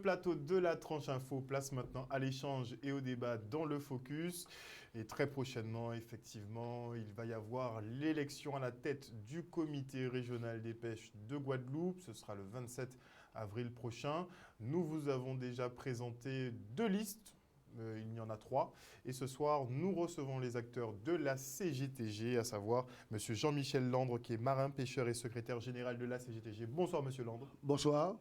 plateau de la Tranche Info, place maintenant à l'échange et au débat dans le Focus. Et très prochainement, effectivement, il va y avoir l'élection à la tête du comité régional des pêches de Guadeloupe. Ce sera le 27 avril prochain. Nous vous avons déjà présenté 2 listes. Il y en a 3. Et ce soir, nous recevons les acteurs de la CGTG, à savoir M. Jean-Michel Landre, qui est marin, pêcheur et secrétaire général de la CGTG. Bonsoir, M. Landre. Bonsoir.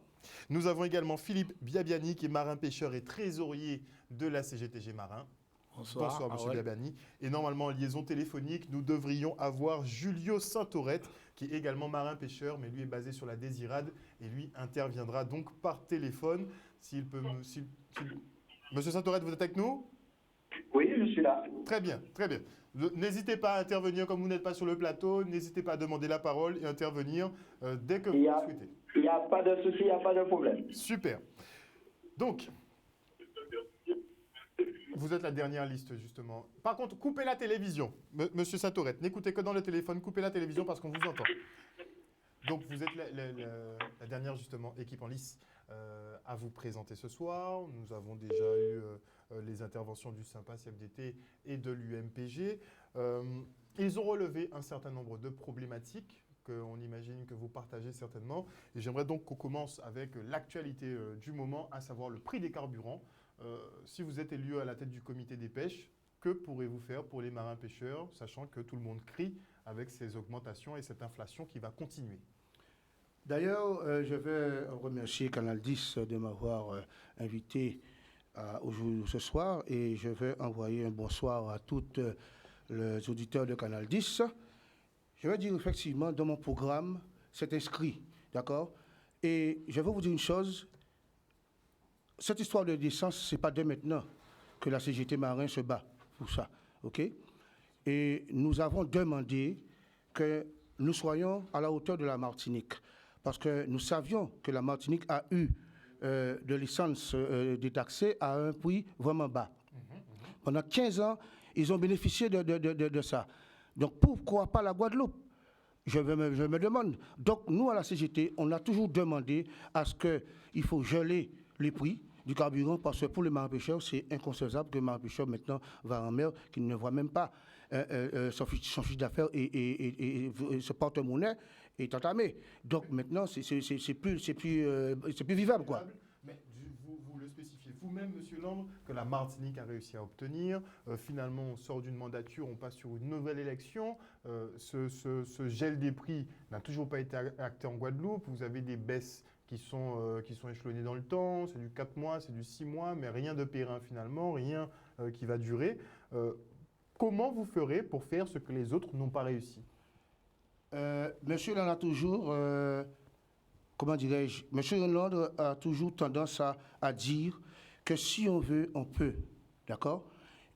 Nous avons également Philippe Biabiani, qui est marin, pêcheur et trésorier de la CGTG Marin. Bonsoir. Bonsoir, M. Biabiani. Et normalement, en liaison téléphonique, nous devrions avoir Julio Saint-Aurette, qui est également marin, pêcheur, mais lui est basé sur la Désirade, et lui interviendra donc par téléphone. S'il peut me... Monsieur Saint-Aurette, vous êtes avec nous? Oui, je suis là. Très bien, très bien. N'hésitez pas à intervenir comme vous n'êtes pas sur le plateau. N'hésitez pas à demander la parole et intervenir dès que vous le souhaitez. Il n'y a pas de souci, il n'y a pas de problème. Super. Donc, vous êtes la dernière liste, justement. Par contre, coupez la télévision. Monsieur Saint-Aurette, n'écoutez que dans le téléphone. Coupez la télévision parce qu'on vous entend. Donc, vous êtes la dernière, justement, équipe en lice à vous présenter ce soir. Nous avons déjà eu les interventions du SYMPA CFDT et de l'UMPG. Ils ont relevé un certain nombre de problématiques qu'on imagine que vous partagez certainement. Et j'aimerais donc qu'on commence avec l'actualité du moment, à savoir le prix des carburants. Si vous êtes élu à la tête du comité des pêches, que pourrez-vous faire pour les marins pêcheurs, sachant que tout le monde crie avec ces augmentations et cette inflation qui va continuer? D'ailleurs, je vais remercier Canal 10 de m'avoir invité ce soir et je vais envoyer un bonsoir à tous les auditeurs de Canal 10. Je vais dire effectivement, dans mon programme, c'est inscrit, d'accord? Et je vais vous dire une chose, cette histoire de décence, ce n'est pas dès maintenant que la CGT Marin se bat pour ça, ok? Et nous avons demandé que nous soyons à la hauteur de la Martinique, parce que nous savions que la Martinique a eu de l'essence détaxée à un prix vraiment bas. Pendant 15 ans, ils ont bénéficié de ça. Donc pourquoi pas la Guadeloupe? Je me demande. Donc nous, à la CGT, on a toujours demandé à ce qu'il faut geler les prix du carburant, parce que pour les marins-pêcheurs, c'est inconcevable que le marin-pêcheur maintenant va en mer, qu'il ne voit même pas son chiffre d'affaires et ce porte-monnaie est entamé. Donc maintenant, c'est plus vivable, quoi. Mais vous le spécifiez vous-même, M. Landre, que la Martinique a réussi à obtenir. Finalement, on sort d'une mandature, on passe sur une nouvelle élection. Ce gel des prix n'a toujours pas été acté en Guadeloupe. Vous avez des baisses qui sont échelonnées dans le temps. C'est du 4 mois, c'est du 6 mois, mais rien de périn finalement, rien qui va durer. Comment vous ferez pour faire ce que les autres n'ont pas réussi? Monsieur Landre a toujours... comment dirais-je, M. Landre a toujours tendance à dire que si on veut, on peut. D'accord?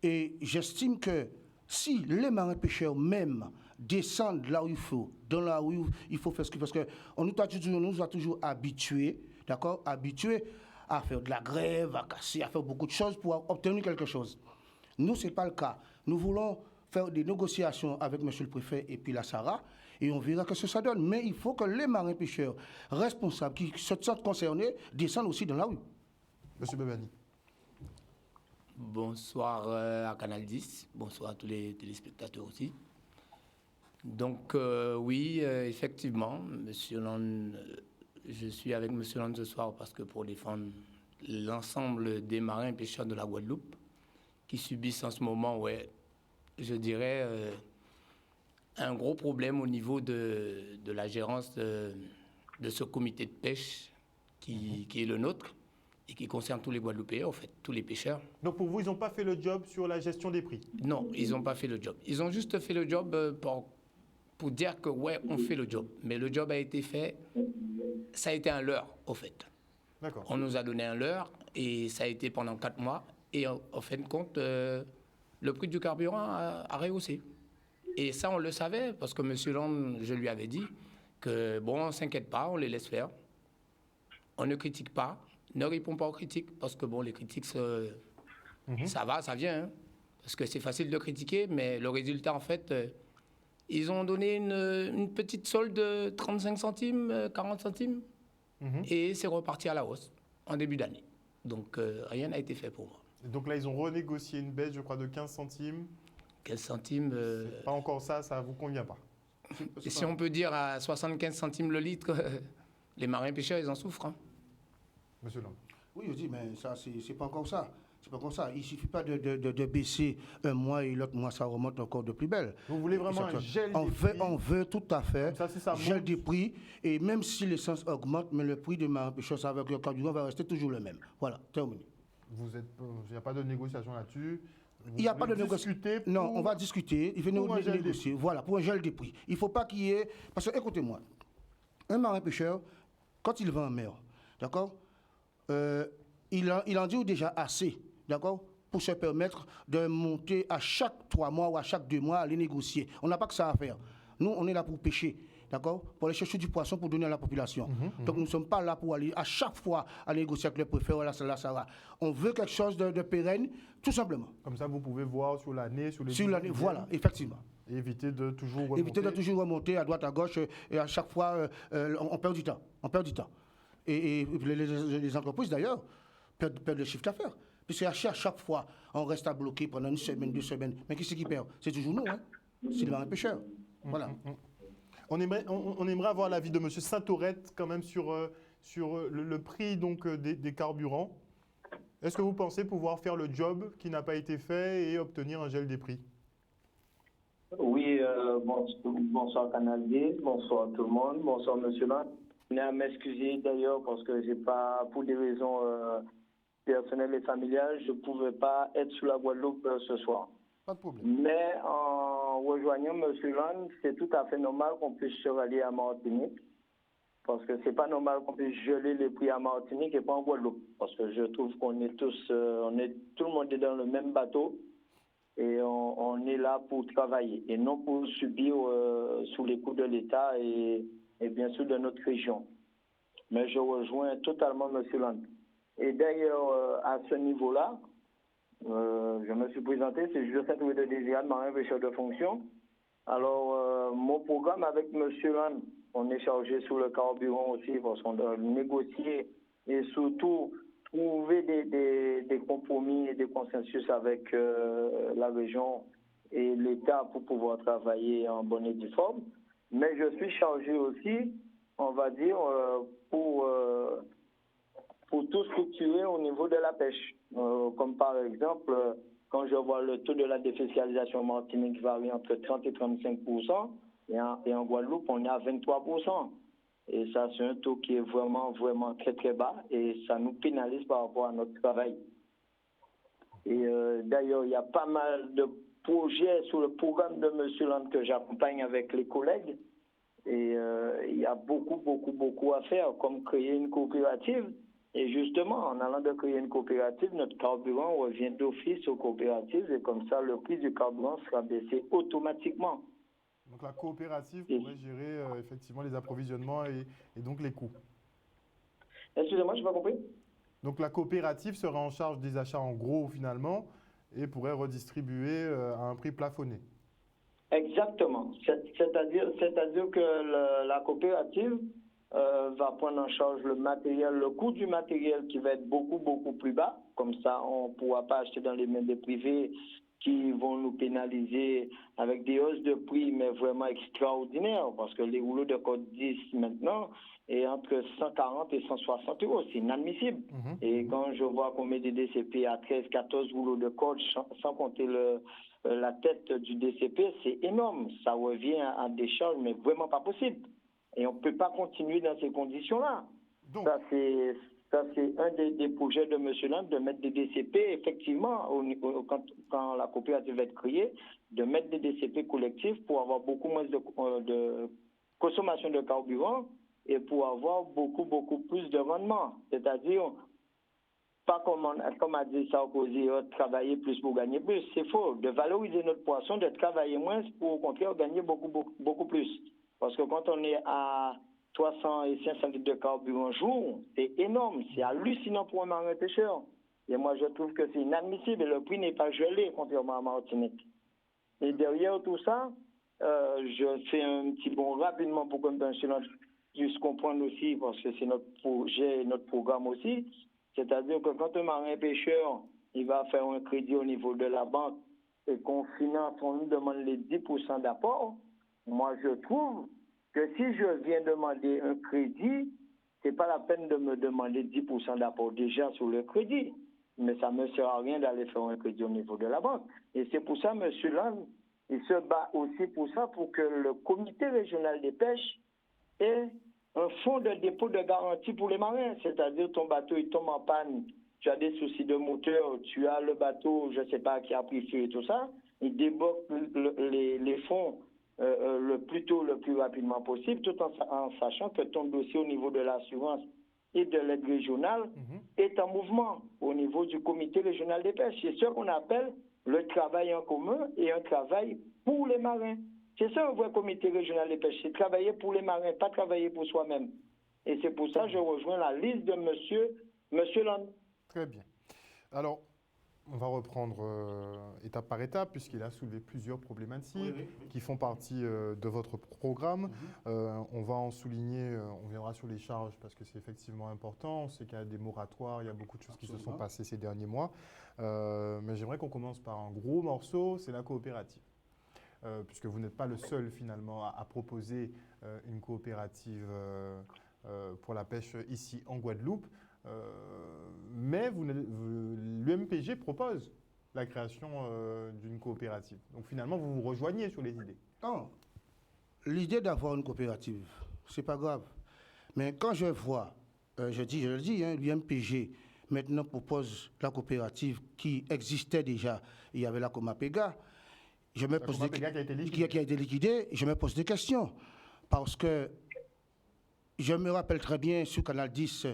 Et j'estime que si les marins-pêcheurs même descendent là où il faut, dans là où il faut faire ce qu'il faut, parce qu'on nous a toujours habitués, d'accord? Habitués à faire de la grève, à casser, à faire beaucoup de choses pour obtenir quelque chose. Nous, ce n'est pas le cas. Nous voulons faire des négociations avec M. le préfet et puis la SARA, et on verra ce que ça donne. Mais il faut que les marins-pêcheurs responsables qui se sentent concernés descendent aussi dans la rue. M. Biabiani. Bonsoir à Canal 10, bonsoir à tous les téléspectateurs aussi. Donc oui, effectivement, Monsieur Landre, je suis avec M. Landre ce soir parce que pour défendre l'ensemble des marins pêcheurs de la Guadeloupe qui subissent en ce moment, ouais, je dirais, un gros problème au niveau de la gérance de ce comité de pêche qui est le nôtre et qui concerne tous les Guadeloupéens, en fait, tous les pêcheurs. Donc pour vous, ils n'ont pas fait le job sur la gestion des prix? Non, ils n'ont pas fait le job. Ils ont juste fait le job pour dire que, ouais, on fait le job. Mais le job a été fait, ça a été un leurre, au fait. D'accord. On nous a donné un leurre et ça a été pendant 4 mois. Et en fin de compte, le prix du carburant a rehaussé. Et ça, on le savait, parce que M. Landre, je lui avais dit que, bon, on ne s'inquiète pas, on les laisse faire. On ne critique pas, ne répond pas aux critiques, parce que, bon, les critiques, ça va, ça vient. Hein, parce que c'est facile de critiquer, mais le résultat, en fait, ils ont donné une petite solde de 35 centimes, 40 centimes, et c'est reparti à la hausse en début d'année. Donc, rien n'a été fait pour moi. Et donc là, ils ont renégocié une baisse, je crois, de 15 centimes. 15 centimes. C'est pas encore ça, ça vous convient pas. Et si on peut dire à 75 centimes le litre, les marins pêcheurs, ils en souffrent. Hein. Monsieur Lang. Oui, je dis, mais ça, c'est pas encore ça. C'est pas comme ça. Il suffit pas de baisser un mois et l'autre mois, ça remonte encore de plus belle. Vous voulez vraiment un gel des prix? On veut tout à fait Comme ça, si ça gel monte. des prix. Et même si l'essence augmente, mais le prix de ma pêcheur avec le carburant va rester toujours le même. Voilà, terminé. Il n'y a pas de négociation là-dessus. Il n'y a pas de négociation. Non, on va discuter. Il faut négocier. Voilà, pour un gel des prix. Il ne faut pas qu'il y ait. Parce que, écoutez-moi, un marin pêcheur, quand il va en mer, d'accord, il en dit déjà assez, d'accord, pour se permettre de monter à chaque 3 mois ou à chaque 2 mois, aller négocier. On n'a pas que ça à faire. Nous, on est là pour pêcher. D'accord? Pour aller chercher du poisson pour donner à la population. Donc, nous ne sommes pas là pour aller à chaque fois à négocier avec le préfet. Là, ça va. On veut quelque chose de pérenne, tout simplement. Comme ça, vous pouvez voir sur l'année, sur les... Sur l'année, voilà, effectivement. Et éviter de toujours remonter. Éviter de toujours remonter à droite, à gauche, et à chaque fois, on perd du temps. On perd du temps. Et les entreprises, d'ailleurs, perdent le chiffre d'affaires. Puisque à chaque fois, on reste à bloquer pendant 1 semaine, 2 semaines. Mais qui c'est qui perd? C'est toujours nous, hein? C'est les marins pêcheurs. Voilà. On aimerait avoir l'avis de M. Saint-Aurette quand même sur le prix donc, des carburants. Est-ce que vous pensez pouvoir faire le job qui n'a pas été fait et obtenir un gel des prix? Oui, bonsoir Canal D, bonsoir tout le monde, bonsoir Monsieur Lang. Je tiens à m'excuser d'ailleurs parce que j'ai pas, pour des raisons personnelles et familiales, je ne pouvais pas être sur la Guadeloupe ce soir. Pas de problème. Mais en rejoignant M. Lang, c'est tout à fait normal qu'on puisse se rallier à Martinique. Parce que c'est pas normal qu'on puisse geler les prix à Martinique et pas en Guadeloupe. Parce que je trouve qu'on est tous, tout le monde est dans le même bateau et on est là pour travailler et non pour subir sous les coups de l'État et bien sûr de notre région. Mais je rejoins totalement M. Lang. Et d'ailleurs, à ce niveau-là, je me suis présenté, c'est Joseph Saint-Aurette de Désirade, marin pêcheur de fonction. Alors, mon programme avec M. Lang, on est chargé sur le carburant aussi parce qu'on doit négocier et surtout trouver des compromis et des consensus avec la région et l'État pour pouvoir travailler en bonne et due forme. Mais je suis chargé aussi, on va dire, pour tout structurer au niveau de la pêche. Comme par exemple, quand je vois le taux de la défiscalisation en Martinique varie entre 30 et 35%, et en Guadeloupe, on est à 23%. Et ça, c'est un taux qui est vraiment, vraiment très, très bas, et ça nous pénalise par rapport à notre travail. Et d'ailleurs, il y a pas mal de projets sur le programme de M. Lang que j'accompagne avec les collègues, et il y a beaucoup, beaucoup, beaucoup à faire, comme créer une coopérative. Et justement, en allant de créer une coopérative, notre carburant revient d'office aux coopératives et comme ça, le prix du carburant sera baissé automatiquement. Donc la coopérative pourrait gérer effectivement les approvisionnements et donc les coûts. Excusez-moi, je n'ai pas compris. Donc la coopérative sera en charge des achats en gros finalement et pourrait redistribuer à un prix plafonné. Exactement. C'est-à-dire que la coopérative va prendre en charge le matériel, le coût du matériel qui va être beaucoup, beaucoup plus bas. Comme ça, on ne pourra pas acheter dans les mains des privés qui vont nous pénaliser avec des hausses de prix, mais vraiment extraordinaires, parce que les rouleaux de code 10 maintenant est entre 140 et 160 euros. C'est inadmissible. Et quand je vois qu'on met des DCP à 13, 14 rouleaux de code, sans compter la tête du DCP, c'est énorme. Ça revient à des charges, mais vraiment pas possible. Et on ne peut pas continuer dans ces conditions-là. Ça, c'est un des projets de M. Lang, de mettre des DCP, effectivement, quand la coopérative va être créée, de mettre des DCP collectifs pour avoir beaucoup moins de consommation de carburant et pour avoir beaucoup, beaucoup plus de rendement. C'est-à-dire, pas comme a dit Sarkozy, travailler plus pour gagner plus. C'est faux. De valoriser notre poisson, de travailler moins pour, au contraire, gagner beaucoup, beaucoup, beaucoup plus. Parce que quand on est à 300 et 500 litres de carburant jour, c'est énorme, c'est hallucinant pour un marin pêcheur. Et moi, je trouve que c'est inadmissible et le prix n'est pas gelé, contrairement à Martinique. Et derrière tout ça, je fais un petit bond rapidement pour que M. Lang puisse comprendre aussi, parce que c'est notre projet, notre programme aussi, C'est-à-dire que quand un marin pêcheur, il va faire un crédit au niveau de la banque et qu'on finance, on nous demande les 10% d'apport, moi je trouve que si je viens demander un crédit, c'est pas la peine de me demander 10% d'apport déjà sur le crédit. Mais ça ne me sert à rien d'aller faire un crédit au niveau de la banque. Et c'est pour ça, M. Land, il se bat aussi pour ça, pour que le comité régional des pêches ait un fonds de dépôt de garantie pour les marins. C'est-à-dire, ton bateau, il tombe en panne, tu as des soucis de moteur, tu as le bateau, je ne sais pas, qui a pris feu et tout ça, il débloque les fonds le plus tôt, le plus rapidement possible, tout en sachant que ton dossier au niveau de l'assurance et de l'aide régionale est en mouvement au niveau du comité régional des pêches. C'est ce qu'on appelle le travail en commun et un travail pour les marins. C'est ça un vrai comité régional des pêches, c'est travailler pour les marins, pas travailler pour soi-même. Et c'est pour ça que je rejoins la liste de monsieur Land. Très bien. Alors, on va reprendre étape par étape, puisqu'il a soulevé plusieurs problématiques qui font partie de votre programme. On va en souligner, on viendra sur les charges, parce que c'est effectivement important. On sait qu'il y a des moratoires, il y a beaucoup de choses qui se sont passées ces derniers mois. Mais j'aimerais qu'on commence par un gros morceau, c'est la coopérative. Puisque vous n'êtes pas le seul, finalement, à proposer une coopérative pour la pêche ici en Guadeloupe. Mais l'UMPG propose la création d'une coopérative. Donc finalement, vous vous rejoignez sur les idées. Non, l'idée d'avoir une coopérative, c'est pas grave. Mais quand je vois, je le dis, l'UMPG maintenant propose la coopérative qui existait déjà. Il y avait la Comapega. Je me pose qui a été liquidée. Je me pose des questions. Parce que je me rappelle très bien, sur Canal 10,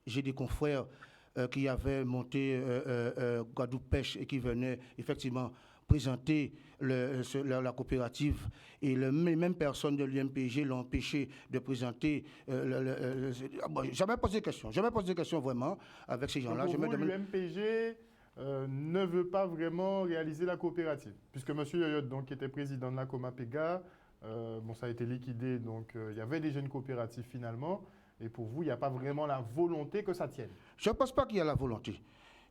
j'ai des confrères qui avaient monté Guadeloupe Pêche et qui venaient effectivement présenter la coopérative. Et les mêmes personnes de l'UMPG l'ont empêché de présenter. J'avais posé des questions vraiment avec ces gens-là. L'UMPG ne veut pas vraiment réaliser la coopérative. Puisque M. Yoyot, donc, qui était président de la Comapega, ça a été liquidé, donc il y avait déjà une coopérative finalement. Et pour vous, il n'y a pas vraiment la volonté que ça tienne? Je ne pense pas qu'il y a la volonté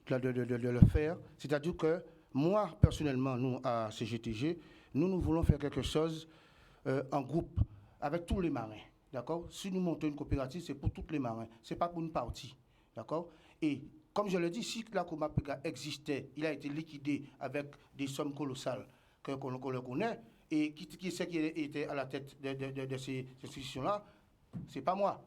de le faire. C'est-à-dire que moi, personnellement, nous, à CGTG, nous voulons faire quelque chose en groupe, avec tous les marins. D'accord? Si nous montons une coopérative, c'est pour tous les marins. Ce n'est pas pour une partie. D'accord? Et comme je l'ai dit, si la Comapega existait, il a été liquidé avec des sommes colossales qu'on le connaît. Et qui c'est qui était à la tête de ces institutions-là? Ce n'est pas moi.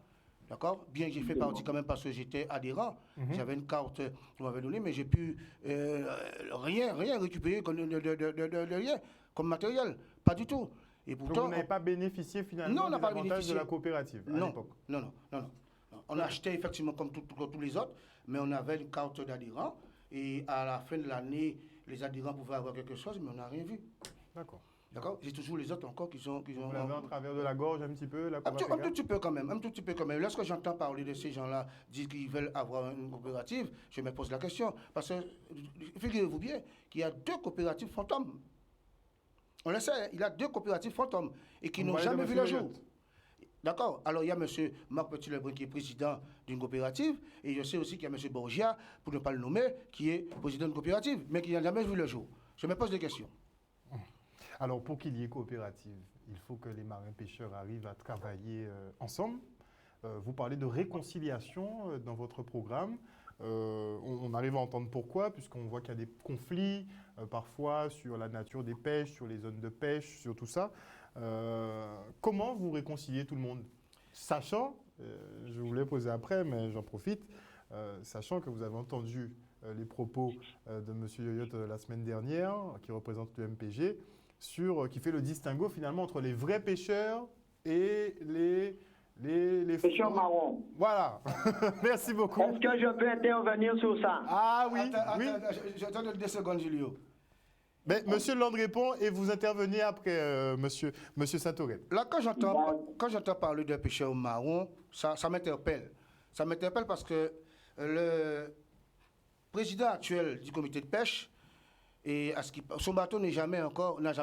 D'accord? Bien que j'ai fait partie quand même parce que j'étais adhérent. J'avais une carte qu'on m'avait donnée, mais j'ai pu rien récupérer de rien comme matériel. Pas du tout. Et pourtant, donc vous n'avez pas bénéficié finalement des avantages de la coopérative à l'époque? Non. On achetait effectivement comme tous les autres, mais on avait une carte d'adhérent. Et à la fin de l'année, les adhérents pouvaient avoir quelque chose, mais on n'a rien vu. D'accord. D'accord? J'ai toujours les autres encore qui ont... Vous l'avez en travers de la gorge un petit peu, la un tout petit peu quand même. Lorsque j'entends parler de ces gens-là, dire qu'ils veulent avoir une coopérative, je me pose la question. Parce que, figurez-vous bien qu'il y a 2 coopératives fantômes. On le sait, il y a 2 coopératives fantômes et qui n'ont jamais vu le jour. D'accord? Alors, il y a M. Marc Petit-Lebrun qui est président d'une coopérative, et je sais aussi qu'il y a M. Borgia, pour ne pas le nommer, qui est président d'une coopérative, mais qui n'a jamais vu le jour. Je me pose des questions. Alors, pour qu'il y ait coopérative, il faut que les marins-pêcheurs arrivent à travailler ensemble. Vous parlez de réconciliation dans votre programme. On arrive à entendre pourquoi, puisqu'on voit qu'il y a des conflits parfois sur la nature des pêches, sur les zones de pêche, sur tout ça. Comment vous réconciliez tout le monde? Sachant, je voulais poser après, mais j'en profite, sachant que vous avez entendu les propos de M. Yoyot la semaine dernière, qui représente le MPG, qui fait le distinguo finalement entre les vrais pêcheurs et les pêcheurs marrons. Voilà. Merci beaucoup. Est-ce que je peux intervenir sur ça? Ah oui, oui. J'attends 2 secondes, Julio. Mais Monsieur Land répond et vous intervenez après, Monsieur Satoret. Là, quand j'entends parler de pêcheurs marrons, ça m'interpelle. Ça m'interpelle parce que le président actuel du comité de pêche, son bateau n'a jamais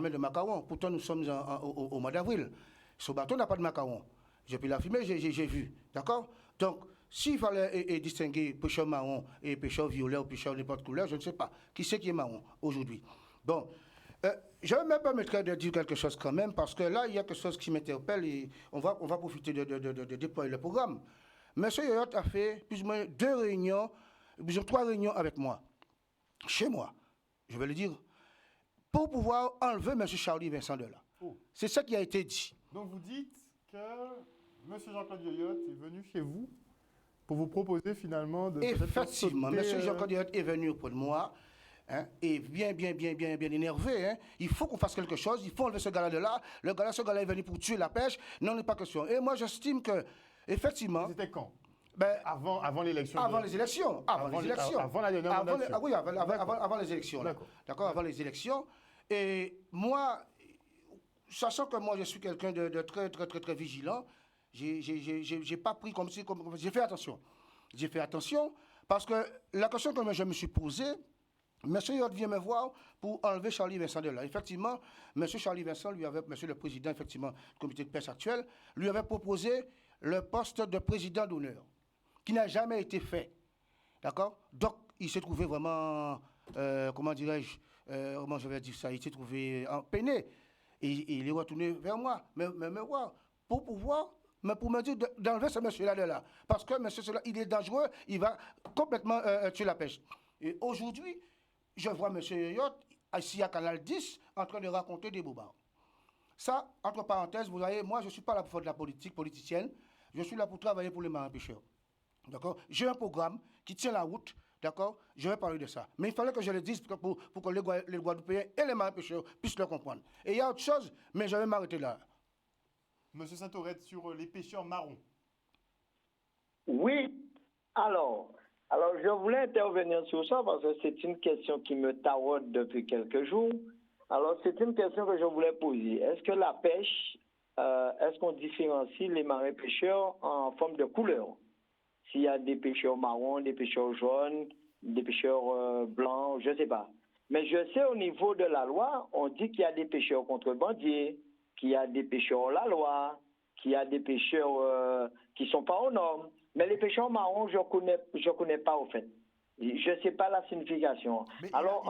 de macaron. Pourtant, nous sommes au mois d'avril. Son bateau n'a pas de macaron. J'ai pu la filmer, j'ai vu. D'accord? Donc, s'il fallait distinguer pêcheur marron et pêcheur violet ou pêcheur n'importe couleur, je ne sais pas. Qui c'est qui est marron aujourd'hui? Bon, je me permettrai de dire quelque chose quand même, parce que là, il y a quelque chose qui m'interpelle et on va profiter de déployer le programme. Monsieur Yoyot a fait plus ou moins 3 réunions avec moi, chez moi, je vais le dire, pour pouvoir enlever M. Charlie Vincent de là. Oh. C'est ça qui a été dit. Donc vous dites que M. Jean-Claude Yoyot est venu chez vous pour vous proposer finalement de... Effectivement, M. Jean-Claude Yoyot est venu auprès de moi, hein, et bien énervé. Hein. Il faut qu'on fasse quelque chose, il faut enlever ce gars-là de là. Ce gars-là est venu pour tuer la pêche, non, n'est pas question. Et moi, j'estime que, effectivement... C'était quand? Ben, avant l'élection. Avant les élections. Avant la dernière mandature. Oui, avant les élections. D'accord, avant les élections. Et moi, sachant que moi, je suis quelqu'un de très vigilant, j'ai pas pris comme si... J'ai fait attention. J'ai fait attention parce que la question que je me suis posée, M. Yoyot vient me voir pour enlever Charlie Vincent de là. Effectivement, M. Charlie Vincent, M. le président, effectivement, du comité de pêche actuel, lui avait proposé le poste de président d'honneur, qui n'a jamais été fait. D'accord? Donc, il s'est trouvé vraiment, comment dirais-je, comment je vais dire ça, il s'est trouvé peiné. Et il est retourné vers moi, me voir, pour me dire d'enlever ce monsieur-là de là. Parce que monsieur-là, il est dangereux, il va complètement tuer la pêche. Et aujourd'hui, je vois M. Yoyot, ici à Canal 10, en train de raconter des bobards. Ça, entre parenthèses, vous voyez, moi, je ne suis pas là pour faire de la politique politicienne, je suis là pour travailler pour les marins pêcheurs. D'accord? J'ai un programme qui tient la route, d'accord? Je vais parler de ça. Mais il fallait que je le dise pour que les Guadeloupéens et les marins pêcheurs puissent le comprendre. Et il y a autre chose, mais je vais m'arrêter là. Monsieur Satorette, sur les pêcheurs marrons. Oui, alors, je voulais intervenir sur ça parce que c'est une question qui me taraude depuis quelques jours. Alors, c'est une question que je voulais poser. Est-ce que la pêche, est-ce qu'on différencie les marins pêcheurs en forme de couleur? S'il y a des pêcheurs marrons, des pêcheurs jaunes, des pêcheurs blancs, je ne sais pas. Mais je sais au niveau de la loi, on dit qu'il y a des pêcheurs contrebandiers, qu'il y a des pêcheurs hors la loi, qu'il y a des pêcheurs qui ne sont pas aux normes. Mais les pêcheurs marrons, je connais pas au fait. Je ne sais pas la signification. Mais alors,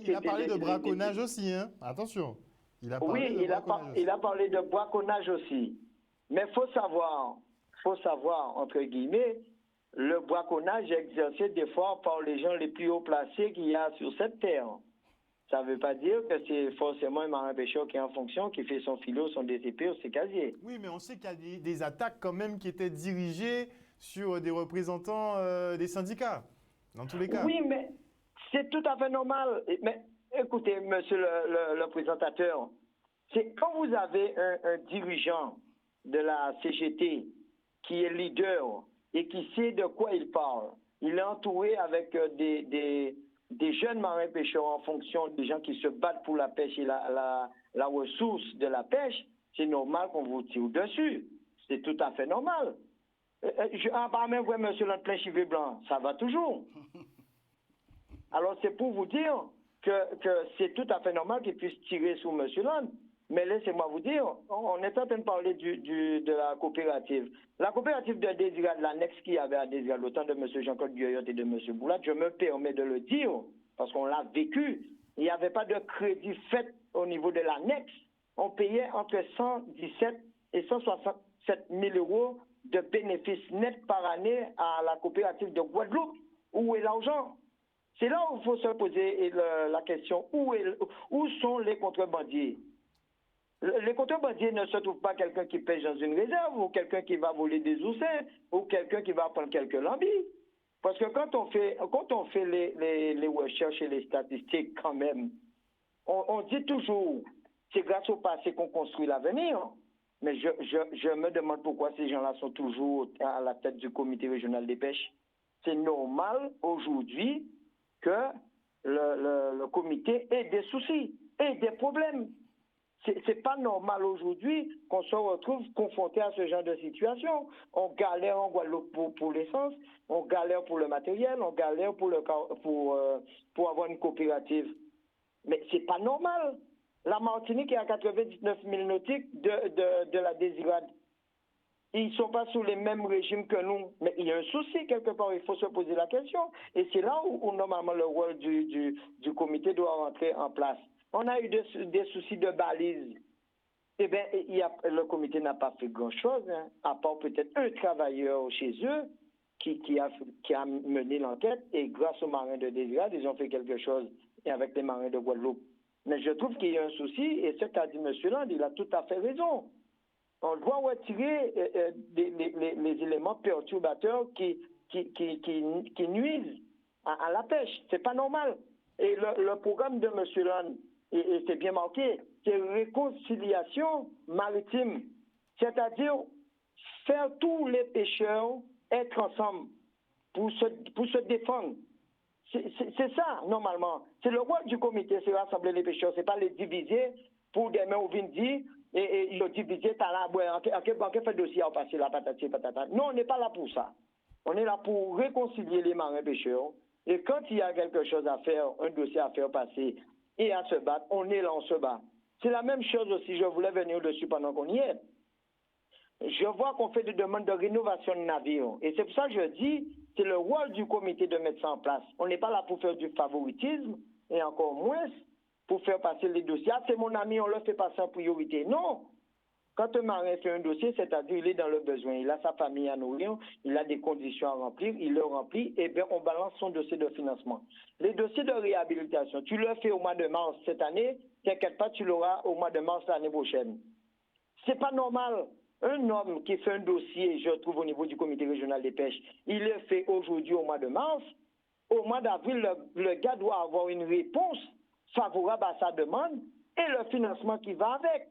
il a parlé de braconnage aussi, hein? Attention. Il a parlé de braconnage aussi. Mais il faut savoir, entre guillemets, le braconnage est exercé des fois par les gens les plus haut placés qu'il y a sur cette terre. Ça ne veut pas dire que c'est forcément un marin pêcheur qui est en fonction, qui fait son philo, son DTP ou ses casiers. Oui, mais on sait qu'il y a des attaques quand même qui étaient dirigées sur des représentants des syndicats, dans tous les cas. Oui, mais c'est tout à fait normal. Mais écoutez, monsieur le présentateur, c'est quand vous avez un dirigeant de la CGT qui est leader et qui sait de quoi il parle, il est entouré avec des jeunes marins pêcheurs en fonction des gens qui se battent pour la pêche et la ressource de la pêche, c'est normal qu'on vous tire dessus. C'est tout à fait normal. Apparemment, vous voyez, monsieur le plein chivet blanc, ça va toujours. Alors, c'est pour vous dire que c'est tout à fait normal qu'il puisse tirer sur monsieur Land. Mais laissez-moi vous dire, on est en train de parler de la coopérative. La coopérative de Désirade, l'annexe qu'il y avait à Désirade, le temps de M. Jean-Claude Yoyot et de M. Boulat, je me permets de le dire, parce qu'on l'a vécu. Il n'y avait pas de crédit fait au niveau de l'annexe. On payait entre 117 et 167 000 euros de bénéfices nets par année à la coopérative de Guadeloupe. Où est l'argent? C'est là où il faut se poser la question, où sont les contrebandiers? Les contrebandiers ne se trouvent pas quelqu'un qui pêche dans une réserve ou quelqu'un qui va voler des oursins ou quelqu'un qui va prendre quelques lambis. Parce que quand on fait les recherches et les statistiques quand même, on dit toujours c'est grâce au passé qu'on construit l'avenir. Mais je me demande pourquoi ces gens-là sont toujours à la tête du comité régional des pêches. C'est normal aujourd'hui que le comité ait des soucis, ait des problèmes. C'est pas normal aujourd'hui qu'on se retrouve confronté à ce genre de situation. On galère en Guadeloupe pour l'essence, on galère pour le matériel, on galère pour avoir une coopérative. Mais c'est pas normal. La Martinique est à 99 000 nautiques de la Désirade. Ils ne sont pas sous les mêmes régimes que nous. Mais il y a un souci quelque part, il faut se poser la question. Et c'est là où normalement le rôle du comité doit rentrer en place. On a eu des soucis de balises. Eh bien, le comité n'a pas fait grand-chose, hein, à part peut-être un travailleur chez eux qui a mené l'enquête. Et grâce aux marins de Désirade, ils ont fait quelque chose avec les marins de Guadeloupe. Mais je trouve qu'il y a un souci, et ce qu'a dit M. Land, il a tout à fait raison. On doit retirer les éléments perturbateurs qui nuisent à la pêche. C'est pas normal. Et le programme de M. Land, et c'est bien marqué, c'est réconciliation maritime. C'est-à-dire faire tous les pêcheurs être ensemble pour se défendre. C'est ça, normalement. C'est le rôle du comité, c'est rassembler les pêcheurs, c'est pas les diviser pour demain au vindi et ils le diviser, t'as là, en quel fait dossier à passer la patati patata. Non, on n'est pas là pour ça. On est là pour réconcilier les marins pêcheurs. Et quand il y a quelque chose à faire, un dossier à faire passer et à se battre, on est là, on se bat. C'est la même chose aussi, je voulais venir dessus pendant qu'on y est. Je vois qu'on fait des demandes de rénovation de navires. Et c'est pour ça que je dis, c'est le rôle du comité de mettre ça en place. On n'est pas là pour faire du favoritisme, et encore moins pour faire passer les dossiers. Ah, c'est mon ami, on le fait passer en priorité. Non. Quand un marin fait un dossier, c'est-à-dire il est dans le besoin, il a sa famille à nourrir, il a des conditions à remplir, il le remplit, et bien on balance son dossier de financement. Les dossiers de réhabilitation, tu le fais au mois de mars cette année, t'inquiète pas, tu l'auras au mois de mars l'année prochaine. C'est pas normal. Un homme qui fait un dossier, je trouve au niveau du comité régional des pêches, il le fait aujourd'hui au mois de mars. Au mois d'avril, le gars doit avoir une réponse favorable à sa demande et le financement qui va avec.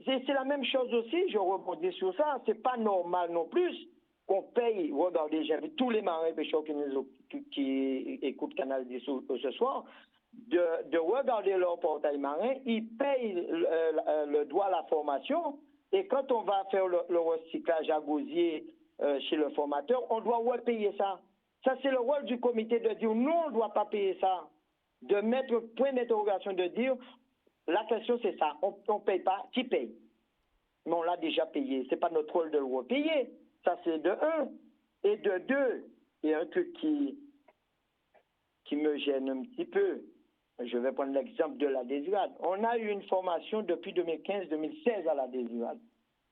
C'est la même chose aussi, je rebondis sur ça. C'est pas normal non plus qu'on paye, regardez, j'invite tous les marins pêcheurs qui écoutent Canal 10 ce soir, de regarder leur portail marin, ils payent le droit à la formation. Et quand on va faire le recyclage à gosier chez le formateur, on doit repayer ça. Ça, c'est le rôle du comité de dire non, on ne doit pas payer ça. De mettre point d'interrogation, de dire la question c'est ça, on ne paye pas, qui paye? Mais on l'a déjà payé. Ce n'est pas notre rôle de le repayer. Ça, c'est de un. Et de deux, il y a un truc qui me gêne un petit peu. Je vais prendre l'exemple de la Désirade. On a eu une formation depuis 2015-2016 à la Désirade.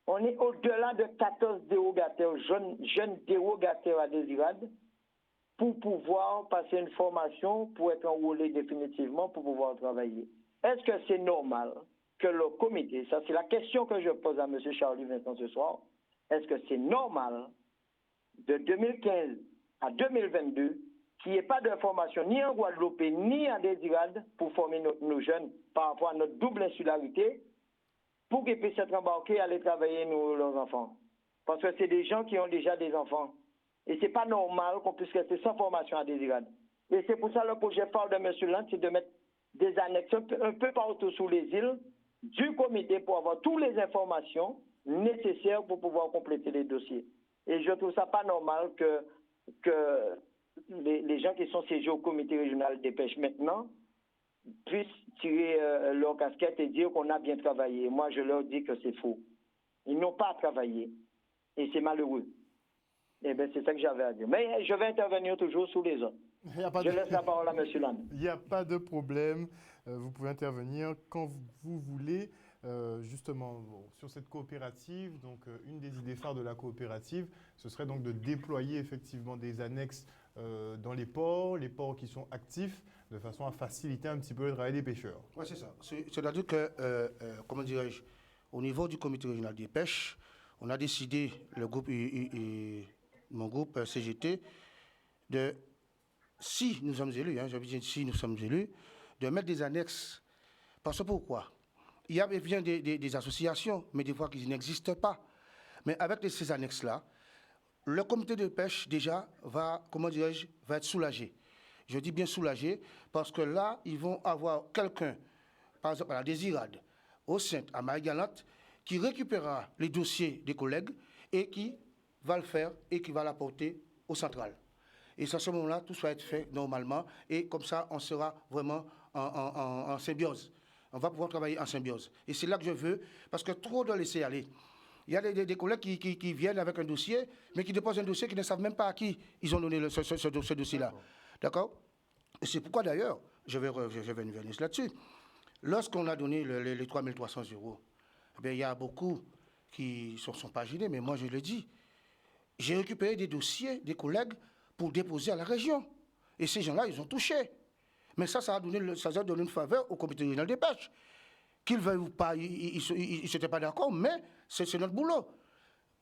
On est au-delà de 14 dérogataires, jeunes dérogataires à Désirade, pour pouvoir passer une formation, pour être enrôlé définitivement, pour pouvoir travailler. Est-ce que c'est normal que le comité, ça c'est la question que je pose à M. Charlie Vincent ce soir, est-ce que c'est normal de 2015 à 2022 qu'il n'y ait pas de formation ni en Guadeloupe ni à Désirade pour former nos jeunes par rapport à notre double insularité pour qu'ils puissent être embarqués et aller travailler leurs enfants? Parce que c'est des gens qui ont déjà des enfants. Et ce n'est pas normal qu'on puisse rester sans formation à Désirade. Et c'est pour ça le projet phare de M. Land, c'est de mettre des annexes un peu partout sur les îles du comité pour avoir toutes les informations nécessaires pour pouvoir compléter les dossiers. Et je trouve ça pas normal que les gens qui sont siégés au comité régional des pêches maintenant puissent tirer leur casquette et dire qu'on a bien travaillé. Moi, je leur dis que c'est faux. Ils n'ont pas travaillé. Et c'est malheureux. Eh bien, c'est ça que j'avais à dire. Mais je vais intervenir toujours sur les autres. Je laisse la parole à M. Land. Il n'y a pas de problème. Vous pouvez intervenir quand vous voulez. Justement, sur cette coopérative, donc une des idées phares de la coopérative, ce serait donc de déployer effectivement des annexes dans les ports qui sont actifs, de façon à faciliter un petit peu le travail des pêcheurs. Oui, c'est ça. C'est-à-dire que, comment dirais-je, au niveau du comité régional des pêches, on a décidé, mon groupe CGT, si nous sommes élus, si nous sommes élus, de mettre des annexes. Parce que pourquoi? Il y a bien des associations, mais des fois qu'ils n'existent pas. Mais avec ces annexes-là, le comité de pêche, déjà, va être soulagé. Je dis bien soulagé, parce que là, ils vont avoir quelqu'un, par exemple à la Désirade, au Sainte, à Marie-Galante, qui récupérera les dossiers des collègues et qui va le faire et qui va l'apporter au central. Et à ce moment-là, tout va être fait normalement. Et comme ça, on sera vraiment en symbiose. On va pouvoir travailler en symbiose. Et c'est là que je veux, parce que trop de laisser aller. Il y a des collègues qui viennent avec un dossier, mais qui déposent un dossier qui ne savent même pas à qui ils ont donné ce dossier-là. D'accord? Et c'est pourquoi d'ailleurs, je vais revenir là-dessus. Lorsqu'on a donné les 3 300 euros, il y a beaucoup qui ne sont pas gênés, mais moi je le dis. J'ai récupéré des dossiers des collègues pour déposer à la région. Et ces gens-là, ils ont touché. Mais ça a donné une faveur au comité régional des pêches. Qu'ils veuillent ou pas, ils n'étaient pas d'accord, mais c'est notre boulot.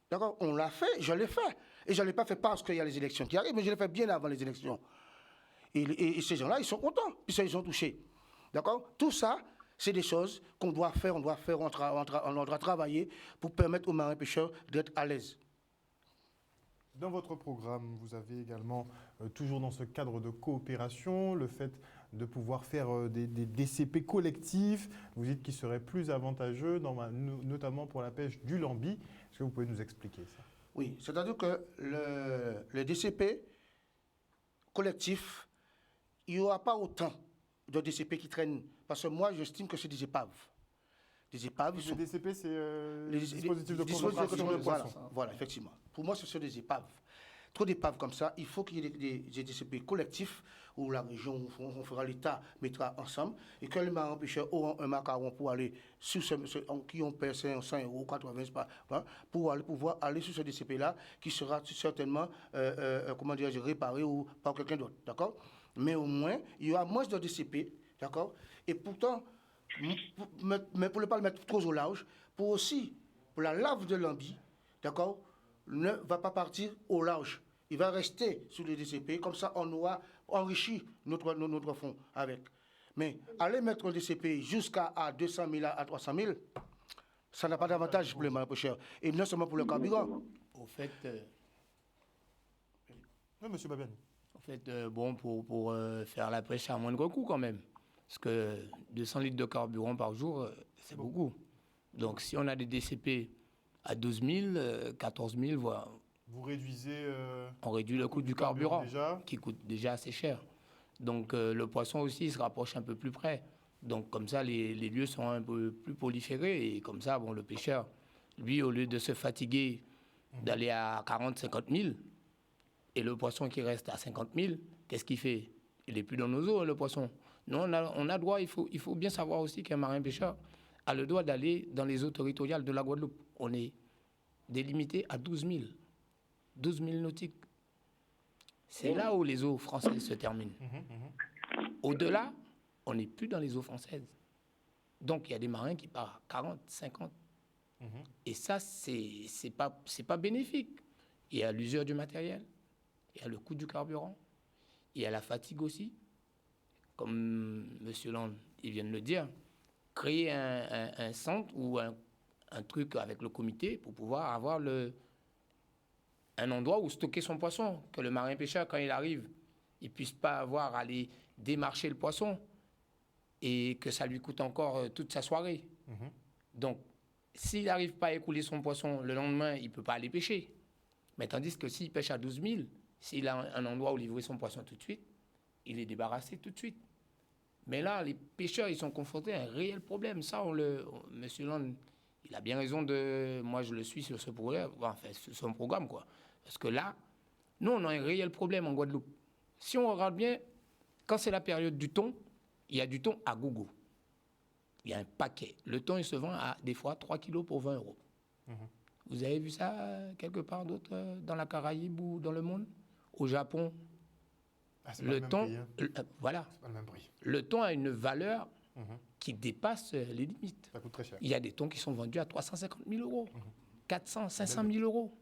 D'accord? On l'a fait, je l'ai fait. Et je ne l'ai pas fait parce qu'il y a les élections qui arrivent, mais je l'ai fait bien avant les élections. Et ces gens-là, ils sont contents, puisqu'ils ils ont touché. D'accord? Tout ça, c'est des choses qu'on doit faire, on doit travailler pour permettre aux marins pêcheurs d'être à l'aise. Dans votre programme, vous avez également, toujours dans ce cadre de coopération, le fait de pouvoir faire des DCP collectifs. Vous dites qu'il serait plus avantageux, notamment pour la pêche du lambi. Est-ce que vous pouvez nous expliquer ça? Oui, c'est-à-dire que le DCP collectif, il n'y aura pas autant de DCP qui traînent. Parce que moi, j'estime que c'est des épaves. Des épaves. Les DCP, c'est les dispositifs de conservation des poissons. Voilà, effectivement. Pour moi, ce sont des épaves. Trop d'épaves comme ça, il faut qu'il y ait des DCP collectifs où la région, on fera l'État, mettra ensemble et que les marins pêcheurs auront un macaron pour aller sur qui ont payé 500 euros, 80 pour pouvoir aller sur ce DCP-là qui sera certainement réparé ou par quelqu'un d'autre. D'accord? Mais au moins, il y aura moins de DCP. D'accord? Et pourtant, mais pour ne pas le mettre trop au large, pour la lave de lambi, d'accord, ne va pas partir au large. Il va rester sous les DCP, comme ça on aura enrichi notre fonds avec. Mais aller mettre un DCP jusqu'à 200 000 à 300 000, ça n'a pas d'avantage pour les marins pêcheurs. Et non seulement pour le carburant. Au fait, Oui, monsieur Babiani. Pour faire la pêche à moindre coût quand même. Parce que 200 litres de carburant par jour, c'est beaucoup. Donc si on a des DCP à 12 000, 14 000, voire... Vous réduisez... on réduit le coût du carburant, déjà, qui coûte déjà assez cher. Donc le poisson aussi il se rapproche un peu plus près. Donc comme ça, les lieux sont un peu plus proliférés. Et comme ça, le pêcheur, lui, au lieu de se fatiguer d'aller à 40, 50 000, et le poisson qui reste à 50 000, qu'est-ce qu'il fait? Il n'est plus dans nos eaux, le poisson. Nous, on a droit, il faut bien savoir aussi qu'un marin pêcheur a le droit d'aller dans les eaux territoriales de la Guadeloupe. On est délimité à 12 000. 12 000 nautiques. C'est là où les eaux françaises se terminent. Au-delà, on n'est plus dans les eaux françaises. Donc, il y a des marins qui partent à 40, 50. Et ça, c'est pas bénéfique. Il y a l'usure du matériel, il y a le coût du carburant, il y a la fatigue aussi. Comme M. Land, il vient de le dire, créer un centre ou un truc avec le comité pour pouvoir avoir un endroit où stocker son poisson, que le marin pêcheur, quand il arrive, il ne puisse pas avoir à aller démarcher le poisson et que ça lui coûte encore toute sa soirée. Donc, s'il n'arrive pas à écouler son poisson, le lendemain, il ne peut pas aller pêcher. Mais tandis que s'il pêche à 12 000, s'il a un endroit où livrer son poisson tout de suite, il est débarrassé tout de suite. Mais là, les pêcheurs, ils sont confrontés à un réel problème. Ça, M. Land, il a bien raison de... Moi, je le suis sur ce programme, sur son programme, quoi. Parce que là, nous, on a un réel problème en Guadeloupe. Si on regarde bien, quand c'est la période du thon, il y a du thon à gogo. Il y a un paquet. Le thon, il se vend à, des fois, 3 kilos pour 20 euros. Vous avez vu ça quelque part d'autre dans la Caraïbe ou dans le monde? Au Japon, le thon, voilà. C'est pas le même prix. Le thon a une valeur qui dépasse les limites. Ça coûte très cher. Il y a des thons qui sont vendus à 350 000 euros, 400, 500 000 euros.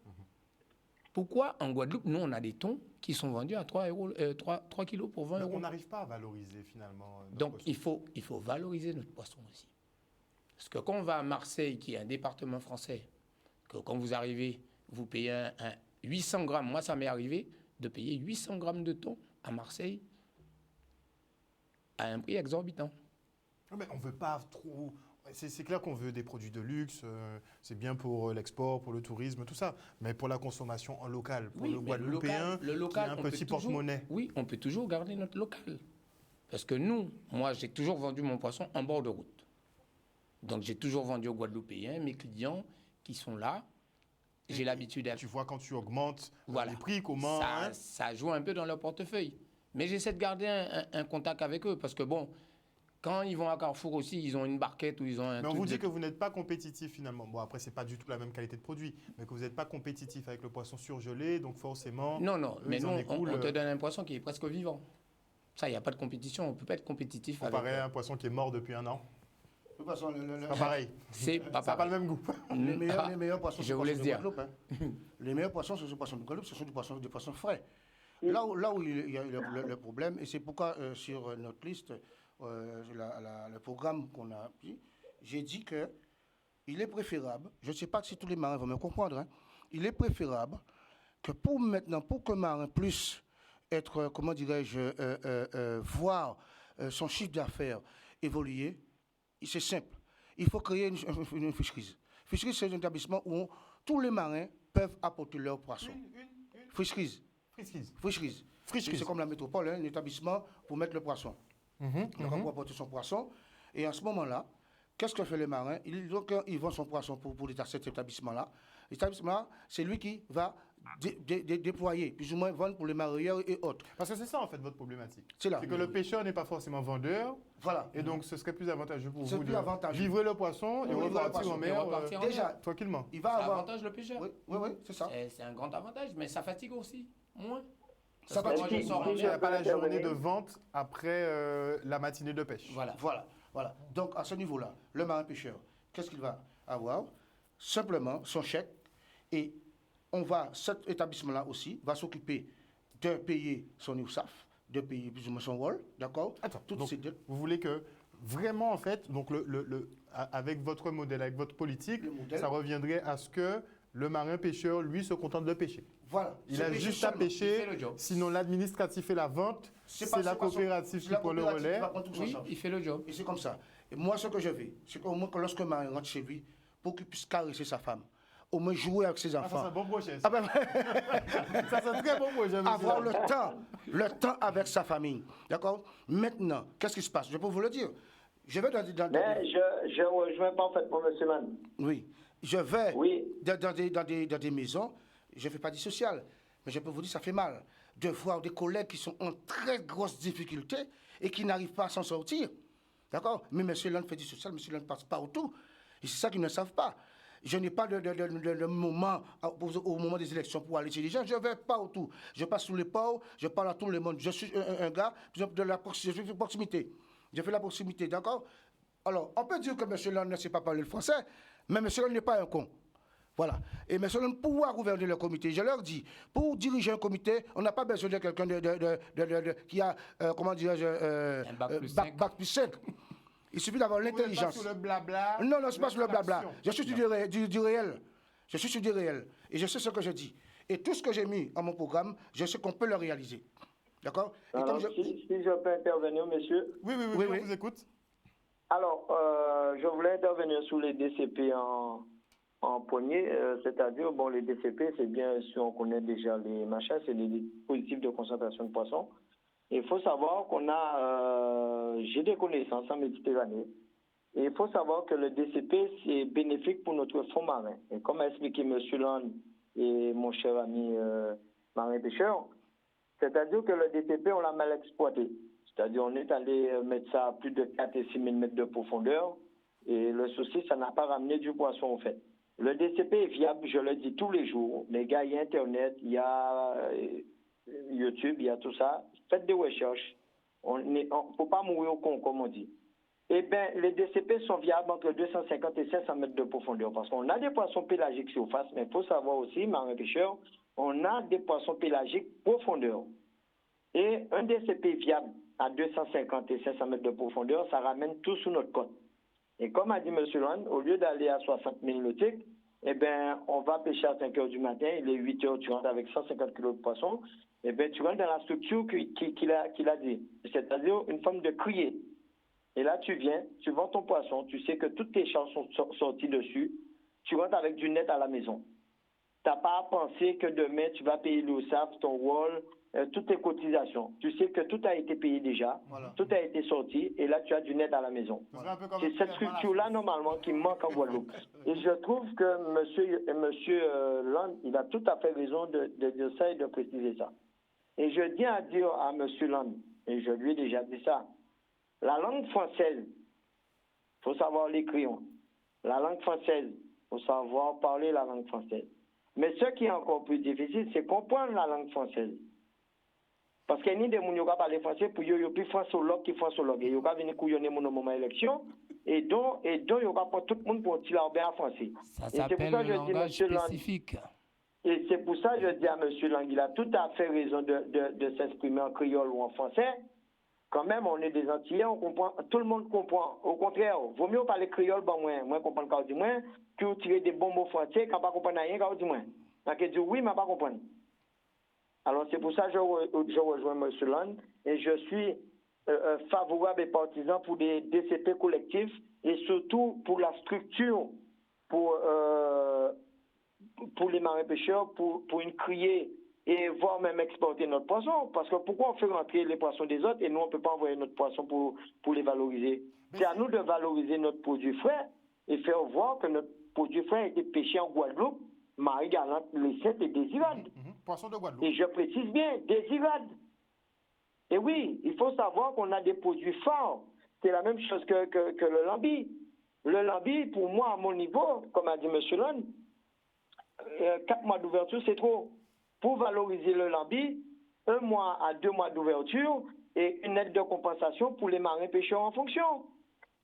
Pourquoi en Guadeloupe, nous, on a des thons qui sont vendus à 3 kilos pour 20 euros? On n'arrive pas à valoriser finalement notre Donc, poisson. il faut valoriser notre poisson aussi. Parce que quand on va à Marseille, qui est un département français, que quand vous arrivez, vous payez un 800 grammes. Moi, ça m'est arrivé de payer 800 grammes de thon à Marseille à un prix exorbitant. Mais on ne veut pas trop... C'est clair qu'on veut des produits de luxe, c'est bien pour l'export, pour le tourisme, tout ça. Mais pour la consommation en local, pour le Guadeloupéen, le local, qui a un petit porte-monnaie. Oui, on peut toujours garder notre local. Parce que moi, j'ai toujours vendu mon poisson en bord de route. Donc, j'ai toujours vendu aux Guadeloupéens, mes clients qui sont là, j'ai l'habitude d'être. Tu vois quand tu augmentes Voilà. les prix, comment... hein? Ça joue un peu dans leur portefeuille. Mais j'essaie de garder un contact avec eux parce que bon, quand ils vont à Carrefour aussi, ils ont une barquette ou ils ont un Mais on truc vous dit de- que vous n'êtes pas compétitif finalement. Bon, après, c'est pas du tout la même qualité de produit, mais que vous n'êtes pas compétitif avec le poisson surgelé, donc forcément... Non, non, eux, mais ils nous, en on écoulent, te donne un poisson qui est presque vivant. Ça, il n'y a pas de compétition. On ne peut pas être compétitif avec... comparé à un poisson qui est mort depuis un an. De toute façon, C'est pas pareil. C'est pas Ça n'a pas pareil. le même goût. les meilleurs poissons, Je c'est vous les laisse poissons de dire. Guadeloupe. Hein. Les meilleurs poissons, ce sont les poissons de Guadeloupe, ce sont des poissons frais. Là où il y a le problème, et c'est pourquoi sur notre liste, le programme qu'on a pris, j'ai dit qu'il est préférable, je ne sais pas si tous les marins vont me comprendre, hein, il est préférable que pour que marin puisse être, comment dirais-je, voir son chiffre d'affaires évoluer, c'est simple. Il faut créer une fisherie. Fisherie, c'est un établissement où tous les marins peuvent apporter leurs poissons. Fisherie. Frischkis. C'est comme la métropole, hein, un établissement pour mettre le poisson. Donc, on peut apporter son poisson. Et en ce moment-là, qu'est-ce que fait les marins? Ils vendent son poisson pour cet établissement-là. L'établissement, c'est lui qui va déployer, plus ou moins vendre pour les mareyeurs et autres. Parce que c'est ça en fait votre problématique. C'est là. que le pêcheur n'est pas forcément vendeur. Voilà. Et donc ce serait plus avantageux pour C'est vous plus de avantageux. livrer le poisson et Oui, livrer le repartir poisson en et mer repartir en mer. Déjà, tranquillement. il va Ça avoir... avantage le pêcheur. Oui, c'est ça. C'est un grand avantage, mais ça fatigue aussi. Moins. Ça Parce que fatigue. moi, je sors en Il n'y a mer. pas la journée de vente après la matinée de pêche. Voilà. Donc, à ce niveau-là, le marin-pêcheur, qu'est-ce qu'il va avoir? Simplement son chèque. Et cet établissement-là aussi va s'occuper de payer son URSSAF, de payer plus ou moins son rôle, d'accord? Attends, Toutes donc, ces dettes. vous voulez que vraiment en fait, donc avec votre modèle, avec votre politique, Le modèle. ça reviendrait à ce que le marin-pêcheur, lui, se contente de pêcher. Voilà. Il C'est a pêcher juste à seulement. Il pêcher, fait le job. sinon l'administratif fait la vente, c'est pas- la c'est pas son- coopérative c'est qui la prend le coopérative relais. qui va prendre tout en Oui, charge. il fait le job. Et c'est comme ça. Et moi, ce que je veux, c'est qu'au moins que lorsque un mari rentre chez lui, pour qu'il puisse caresser sa femme, au moins jouer avec ses Ah, ça, c'est enfants, un bon projet. Ah ben, Ça, c'est un très bon projet, monsieur. avoir le temps avec sa famille. D'accord? Maintenant, qu'est-ce qui se passe? Je peux vous le dire. Je vais Mais je rejoins parfaitement M. Mann. Oui. Je vais Oui. dans des maisons, je ne fais pas du social, mais je peux vous dire, ça fait mal de voir des collègues qui sont en très grosse difficulté et qui n'arrivent pas à s'en sortir. D'accord? Mais M. Land fait du social, M. Land passe partout. Et c'est ça qu'ils ne savent pas. Je n'ai pas de moment au moment des élections pour aller chez les gens. Je vais partout. Je passe sous les ports, je parle à tout le monde. Je suis un gars je fais proximité. Je fais la proximité, d'accord? Alors, on peut dire que M. Land ne sait pas parler le français, mais M. Land n'est pas un con. Voilà. Et M. Land pouvoir gouverner le comité. Je leur dis, pour diriger un comité, on n'a pas besoin de quelqu'un qui a, comment dirais-je, Un bac plus 5. bac plus 5. Il suffit d'avoir Vous n'êtes pas l'intelligence. sur le blabla. Non, c'est pas sur le blabla. l'action. Je suis sur du réel. Je suis sur du réel. Et je sais ce que je dis. Et tout ce que j'ai mis en mon programme, je sais qu'on peut le réaliser. D'accord? Et Alors, comme je- si je peux intervenir, monsieur. Oui, Oui. on vous écoute. Alors, je voulais intervenir sur les DCP en premier, c'est-à-dire, bon, les DCP, c'est bien sûr, on connaît déjà les machins, c'est les dispositifs de concentration de poissons. Il faut savoir qu'on a, j'ai des connaissances en Méditerranée, et il faut savoir que le DCP, c'est bénéfique pour notre fonds marin. Et comme a expliqué M. Land et mon cher ami marin-pêcheur, c'est-à-dire que le DCP, on l'a mal exploité. C'est-à-dire on est allé mettre ça à plus de 4 et 6 000 mètres de profondeur, et le souci, ça n'a pas ramené du poisson, en fait. Le DCP est viable, je le dis tous les jours. Les gars, il y a Internet, il y a YouTube, il y a tout ça. Faites des recherches. On ne faut pas mourir au con, comme on dit. Eh bien, les DCP sont viables entre 250 et 500 mètres de profondeur. Parce qu'on a des poissons pélagiques surface, mais il faut savoir aussi, marin-pêcheur, on a des poissons pélagiques profondeur. Et un DCP viable à 250 et 500 mètres de profondeur, ça ramène tout sous notre côte. Et comme a dit M. Land, au lieu d'aller à 60 000 nautiques, eh bien, on va pêcher à 5 heures du matin, il est 8 heures, tu rentres avec 150 kilos de poisson, eh bien, tu rentres dans la structure qu'il a dit, c'est-à-dire une forme de criée. Et là, tu viens, tu vends ton poisson, tu sais que toutes tes chances sont sorties dessus, tu rentres avec du net à la maison. n'as pas à penser que demain, tu vas payer l'URSSAF, ton rôle, toutes tes cotisations. Tu sais que tout a été payé déjà, tout a été sorti, et là, tu as du net à la maison. C'est cette structure-là, normalement, qui manque en Guadeloupe. Et je trouve que monsieur Land, il a tout à fait raison de dire ça et de préciser ça. Et je tiens à dire à monsieur Land, et je lui ai déjà dit ça, la langue française, il faut savoir l'écrire. La langue française, il faut savoir parler la langue française. Mais ce qui est encore plus difficile, c'est comprendre la langue française. Parce qu'il y a des gens qui parlent français pour eux, plus français qui français. Et ils vont venir couillonner mon moment élection. Et donc, ils vont prendre tout le monde pour tirer bien en français. Ça s'appelle le langage spécifique. Et c'est pour ça que je dis à M. Lang, il a tout à fait raison de s'exprimer en créole ou en français. Quand même, on est des Antillais, on comprend, tout le monde comprend. Au contraire, vaut mieux parler créole, moi comprendre quand on dit moins, que tirer des bons mots français, quand on ne comprend rien, quand on dit moins. Donc, il dit oui, mais pas comprendre. Alors, c'est pour ça que je rejoins M. Land et je suis favorable et partisan pour des DCP collectifs et surtout pour la structure, pour les marins pêcheurs, pour une criée et voire même exporter notre poisson. Parce que pourquoi on fait rentrer les poissons des autres et nous, on ne peut pas envoyer notre poisson pour les valoriser? C'est à nous de valoriser notre produit frais et faire voir que notre produit frais a été pêché en Guadeloupe, Marie-Galante, Lecette et Désirade. Poisson de Guadeloupe. Et je précise bien, Désirade. Et oui, il faut savoir qu'on a des produits forts. C'est la même chose que le lambi. Le lambi, pour moi, à mon niveau, comme a dit M. Lon, 4 mois d'ouverture, c'est trop. Pour valoriser le lambi, 1 mois à 2 mois d'ouverture et une aide de compensation pour les marins pêcheurs en fonction.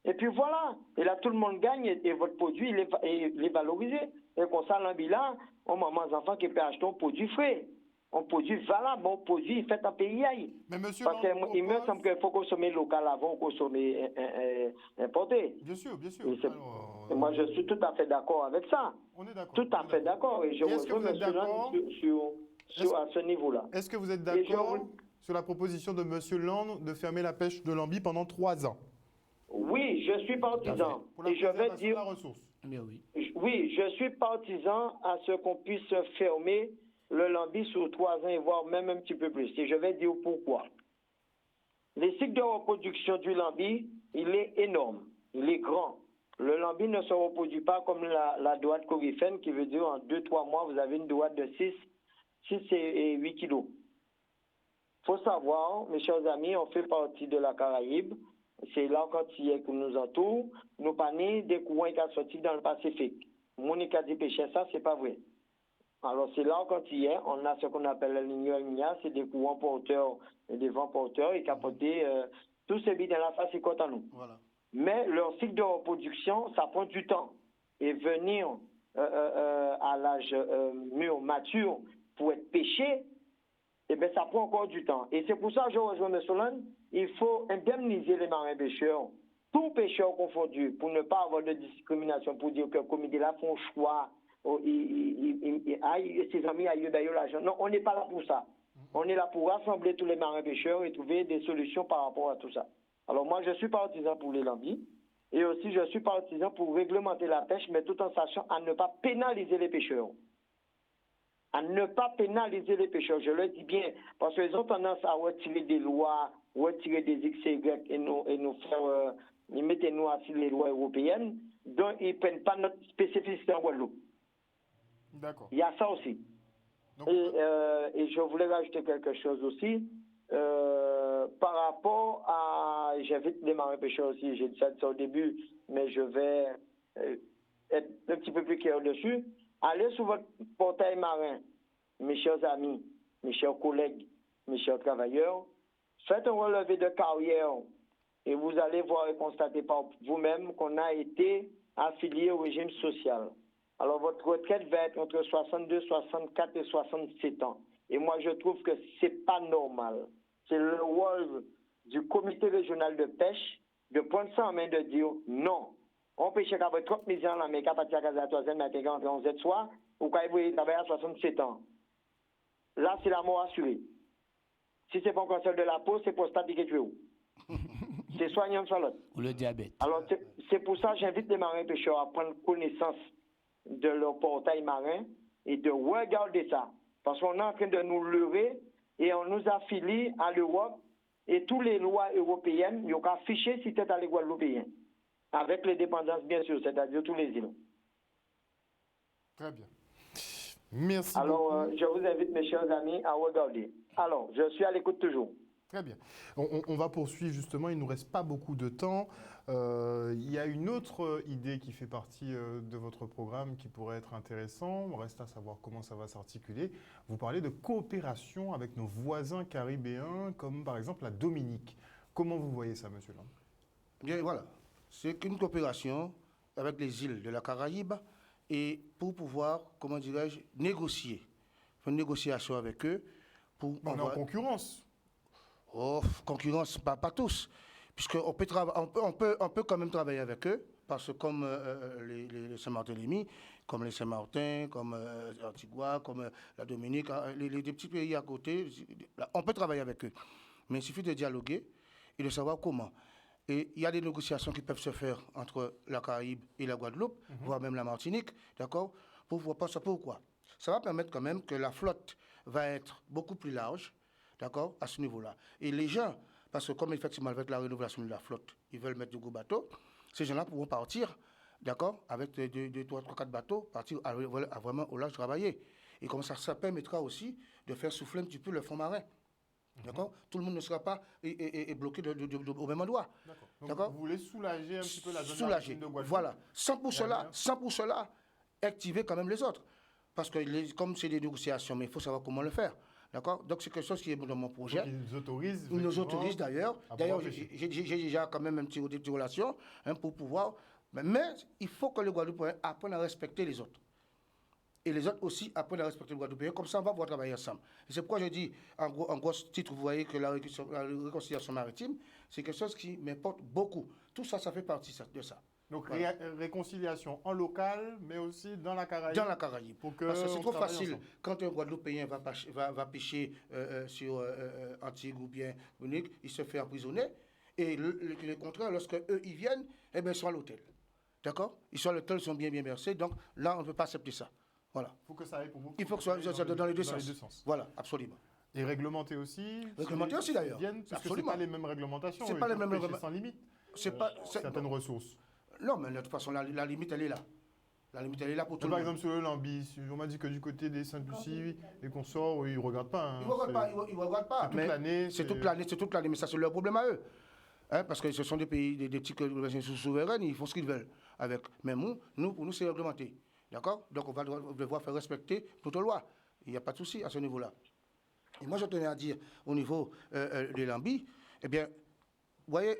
Et puis voilà. Et là, tout le monde gagne et votre produit, il est valorisé. Et comme ça, lambi là, on maman enfants qui peut acheter un produit frais. Un produit valable, un produit fait en pays. Mais monsieur parce qu'il me semble qu'il faut consommer local avant de consommer importé. Bien sûr, bien sûr. Et moi, je suis tout à fait d'accord avec ça. On est d'accord. Tout à fait d'accord. Et je rejoins M. Land à ce niveau-là. Est-ce que vous êtes d'accord sur la proposition de M. Land de fermer la pêche de lambi pendant 3 ans? Oui, je suis partisan. Et je vais dire. La ressource. Oui, je suis partisan à ce qu'on puisse fermer le lambi sur 3 ans et voire même un petit peu plus. Et je vais dire pourquoi. Les cycles de reproduction du lambi, il est énorme, il est grand. Le lambi ne se reproduit pas comme la douate coryphène, qui veut dire en 2-3 mois, vous avez une douate de 6 et 8 kilos. Il faut savoir, mes chers amis, on fait partie de la Caraïbe. C'est là quand il y a qui nous entoure. Nous pas ni des courants qui sont sortis dans le Pacifique. Monique a dit pêcher ça, c'est pas vrai. Alors c'est là quand il y a, on a ce qu'on appelle la ligne Igna, c'est des courants porteurs et des vents porteurs et capoter tous ces bidons là, ça c'est contre nous. Voilà. Mais leur cycle de reproduction, ça prend du temps. Et venir à l'âge mûr, mature, pour être pêché, eh bien, ça prend encore du temps. Et c'est pour ça que je rejoins M. Land, il faut indemniser les marins pêcheurs, tous pêcheurs confondus, pour ne pas avoir de discrimination, pour dire que le comité là font choix, ses amis aillent d'ailleurs l'argent. Non, on n'est pas là pour ça. On est là pour rassembler tous les marins pêcheurs et trouver des solutions par rapport à tout ça. Alors moi, je suis partisan pour les lambis, et aussi je suis partisan pour réglementer la pêche, mais tout en sachant à ne pas pénaliser les pêcheurs. À ne pas pénaliser les pêcheurs, je le dis bien, parce qu'ils ont tendance à retirer des lois, retirer des XY et nous faire, ils mettent nous assis les lois européennes, donc ils ne prennent pas notre spécificité en Guadeloupe. D'accord. Il y a ça aussi. Donc, et je voulais rajouter quelque chose aussi. Par rapport à... J'invite les marins pêcheurs aussi, j'ai dit ça au début, mais je vais être un petit peu plus clair dessus. Allez sur votre portail marin, mes chers amis, mes chers collègues, mes chers travailleurs, faites un relevé de carrière et vous allez voir et constater par vous-même qu'on a été affilié au régime social. Alors votre retraite va être entre 62, 64 et 67 ans. Et moi je trouve que c'est pas normal. C'est le rôle du comité régional de pêche de prendre ça en main, de dire non. On pêche qu'à votre 30 millions là, mais qu'à partir de la 3e matin, quand on est soir, ou quand vous travaillez à 67 ans. Là, c'est la mort assurée. Si c'est pas un cancer de la peau, c'est prostate qui est tué. C'est soignant sur l'autre. Ou le diabète. Alors, c'est pour ça que j'invite les marins pêcheurs à prendre connaissance de leur portail marin et de regarder ça. Parce qu'on est en train de nous leurrer et on nous affilie à l'Europe et toutes les lois européennes, il y a affiché si tu es à Guadeloupéen. Avec les dépendances, bien sûr, c'est-à-dire tous les îles. Très bien. Merci Alors, beaucoup. je vous invite, mes chers amis, à regarder. Alors, je suis à l'écoute toujours. Très bien. On va poursuivre justement, il ne nous reste pas beaucoup de temps. Il y a une autre idée qui fait partie de votre programme qui pourrait être intéressant. On reste à savoir comment ça va s'articuler. Vous parlez de coopération avec nos voisins caribéens, comme par exemple la Dominique. Comment vous voyez ça, monsieur Land? Bien, voilà. C'est une coopération avec les îles de la Caraïbe et pour pouvoir, comment dirais-je, négocier. Faire une négociation avec eux pour... On est en concurrence. Oh, concurrence, pas tous. Puisqu'on peut, on peut quand même travailler avec eux, parce que comme les Saint-Barthélemy, comme les Saint-Martin, comme Antigua, comme la Dominique, les petits pays à côté, on peut travailler avec eux. Mais il suffit de dialoguer et de savoir comment. Et il y a des négociations qui peuvent se faire entre la Caraïbe et la Guadeloupe, voire même la Martinique, d'accord? Pourquoi? Ça va permettre quand même que la flotte va être beaucoup plus large, d'accord, à ce niveau-là. Et les gens, parce que comme effectivement avec la rénovation de la flotte, ils veulent mettre de gros bateaux, ces gens-là pourront partir, d'accord, avec 2, 3, 4 bateaux, partir à vraiment au large travailler. Et comme ça permettra aussi de faire souffler un petit peu le fond marin. D'accord? Tout le monde ne sera pas bloqué au même endroit. D'accord. Vous voulez soulager un petit peu la zone soulager. de Guadeloupe. Voilà. Sans pour cela, activer quand même les autres. Parce que comme c'est des négociations, mais il faut savoir comment le faire. D'accord? Donc c'est quelque chose qui est dans mon projet. Ils nous autorisent. Ils nous autorisent d'ailleurs. D'ailleurs, j'ai déjà quand même des petites relations pour pouvoir. Mais il faut que les Guadeloupéens apprennent à respecter les autres. Et les autres aussi apprennent à respecter les Guadeloupéens. Comme ça, on va pouvoir travailler ensemble. Et c'est pourquoi je dis, en gros titre, vous voyez que la réconciliation maritime, c'est quelque chose qui m'importe beaucoup. Tout ça, ça fait partie de ça. Donc, voilà. Réconciliation en local, mais aussi dans la Caraïbe. Dans la Caraïbe. Parce que c'est trop facile. Ensemble. Quand un Guadeloupéen va pêcher sur Antigua ou bien Unique, il se fait emprisonner. Et le contraire, lorsque eux, ils viennent, eh bien, ils sont à l'hôtel. D'accord? Ils sont à l'hôtel, ils sont bien versés. Donc, là, on ne peut pas accepter ça. Voilà. Il faut que ça aille pour vous. Il faut que ça soit dans les deux sens. Voilà, absolument. Et réglementé aussi. Réglementé aussi, d'ailleurs. Parce que ce n'est pas les mêmes réglementations. C'est pas les mêmes réglementations. Sans limite. Certaines ressources. Non, mais de toute façon, la limite, elle est là. La limite, elle est là pour tout le monde. Par exemple, sur le Lambi, on m'a dit que du côté des Sainte-Lucie et qu'on sort, ils ne regardent pas. Hein. Ils ne regardent pas. C'est toute l'année. C'est toute l'année, mais ça, c'est leur problème à eux. Hein, parce que ce sont des pays, des petits souveraines, ils font ce qu'ils veulent avec. Mais pour nous, c'est réglementé. D'accord? Donc, on va devoir faire respecter toute loi. Il n'y a pas de souci à ce niveau-là. Et moi, je tenais à dire, au niveau des Lambis, eh bien, vous voyez,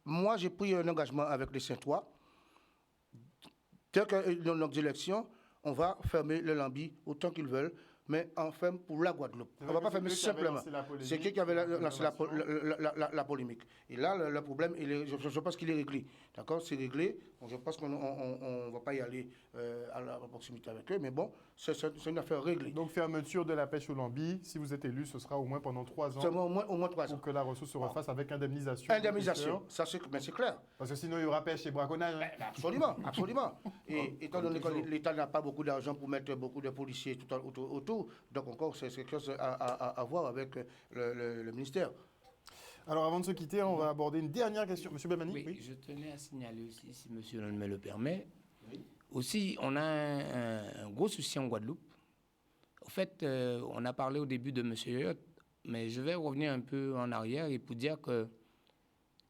moi, j'ai pris un engagement avec les Saint-Ouen. Dès que dans notre élection, on va fermer les Lambis autant qu'ils veulent, mais enfin pour la Guadeloupe. On ne va pas fermer simplement. C'est qui avait lancé la polémique. Et là, le problème, je pense qu'il est réglé. D'accord? C'est réglé. Donc, je pense qu'on ne va pas y aller à la proximité avec eux, mais bon, c'est une affaire réglée. Donc, fermeture de la pêche au Lambi, si vous êtes élu, ce sera au moins pendant 3 ans. C'est au moins 3 ans. Pour que la ressource se refasse avec indemnisation. Indemnisation, ça c'est clair. Parce que sinon, il y aura pêche et braconnage. Absolument, absolument. Et étant donné que l'État n'a pas beaucoup d'argent pour mettre beaucoup de policiers tout autour, donc encore, c'est quelque chose à voir avec le ministère. Alors, avant de se quitter, on va aborder une dernière question. Monsieur Bemani? Oui, je tenais à signaler aussi, si monsieur me le permet, aussi, on a un gros souci en Guadeloupe. Au fait, on a parlé au début de monsieur Yoyot, mais je vais revenir un peu en arrière et pour dire que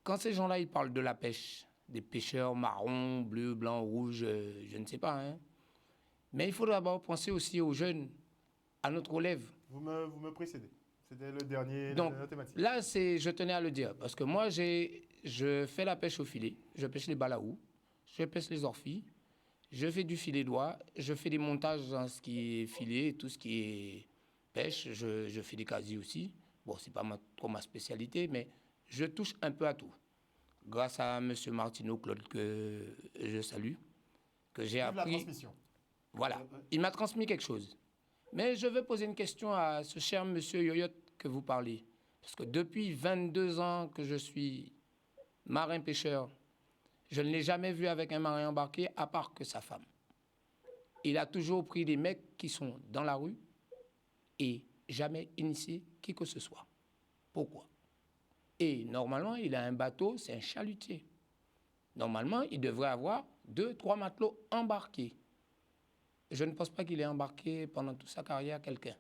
quand ces gens-là, ils parlent de la pêche, des pêcheurs marrons, bleus, blancs, rouges, je ne sais pas, hein, mais il faut d'abord penser aussi aux jeunes, à notre relève. Vous me précédez. C'était le dernier, donc, la thématique. Là, je tenais à le dire, parce que moi, je fais la pêche au filet, je pêche les balaous, je pêche les orphies, je fais du filet d'oie, je fais des montages dans ce qui est filet, tout ce qui est pêche, je fais des casiers aussi. Bon, c'est pas trop ma spécialité, mais je touche un peu à tout. Grâce à M. Martineau Claude, que je salue, que j'ai appris... La transmission. Voilà, il m'a transmis quelque chose. Mais je veux poser une question à ce cher monsieur Yoyot que vous parlez. Parce que depuis 22 ans que je suis marin-pêcheur, je ne l'ai jamais vu avec un marin embarqué à part que sa femme. il a toujours pris des mecs qui sont dans la rue et jamais initié qui que ce soit. Pourquoi? Et normalement, il a un bateau, c'est un chalutier. Normalement, il devrait avoir 2, 3 matelots embarqués. Je ne pense pas qu'il ait embarqué pendant toute sa carrière quelqu'un.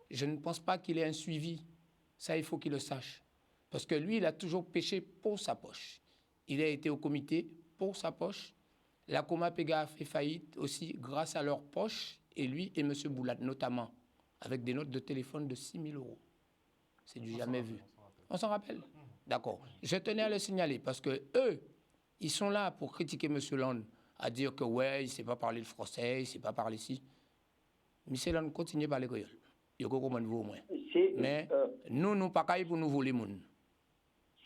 Je ne pense pas qu'il ait un suivi. Ça, il faut qu'il le sache. Parce que lui, il a toujours pêché pour sa poche. Il a été au comité pour sa poche. La Coma Pega a fait faillite aussi grâce à leur poche. Et lui et M. Boulat, notamment, avec des notes de téléphone de 6 000 €. C'est du jamais vu. On s'en rappelle? D'accord. Je tenais à le signaler parce que eux, ils sont là pour critiquer M. Land, à dire que ouais, il ne sait pas parler le français, il ne sait pas parler ci. M. Land continue à parler créole. Il faut comprendre vous au moins. Mais nous, nous pas pour nous voler le monde.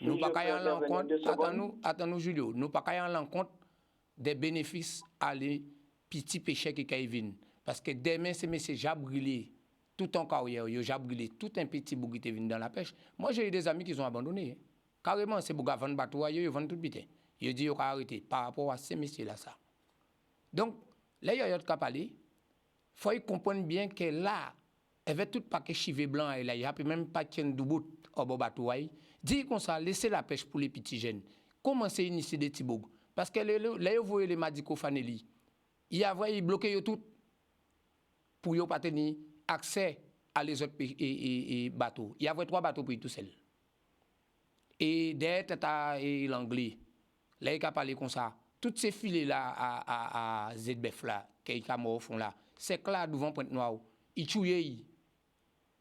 Nous pas en l'encontre, attends-nous, Julio, nous pas en l'encontre des bénéfices à les petits péchés qui viennent. Parce que demain, c'est M. Jabrili, tout en carrière, Jabrili, tout un petit bout qui vient dans la pêche. Moi, j'ai eu des amis qui ont abandonné. Carrément, c'est pour vendre bateau, ils vendent tout vite. Ils disent qu'ils ont arrêté par rapport à ces messieurs-là. Ça. Donc, là, il y a qu'à parler. Il faut comprendre bien que là, avec tout paquet chivé blanc, il n'y a même pas de bout au bateau. Dis comme ça, laissez la pêche pour les petits jeunes. Commencez à initier des petits bougs. Parce que là, vous voyez les Madico Fanelli. Il y a bloqué tout pour ne pas tenir accès à les autres bateaux. Il y avait 3 bateaux pour tout seul. Et derrière Tata et l'anglais, là, il a parlé comme ça. Toutes ces filets-là à ZBF là, qui sont au fond là, c'est clair devant Pointe-Noire. Ils tuent.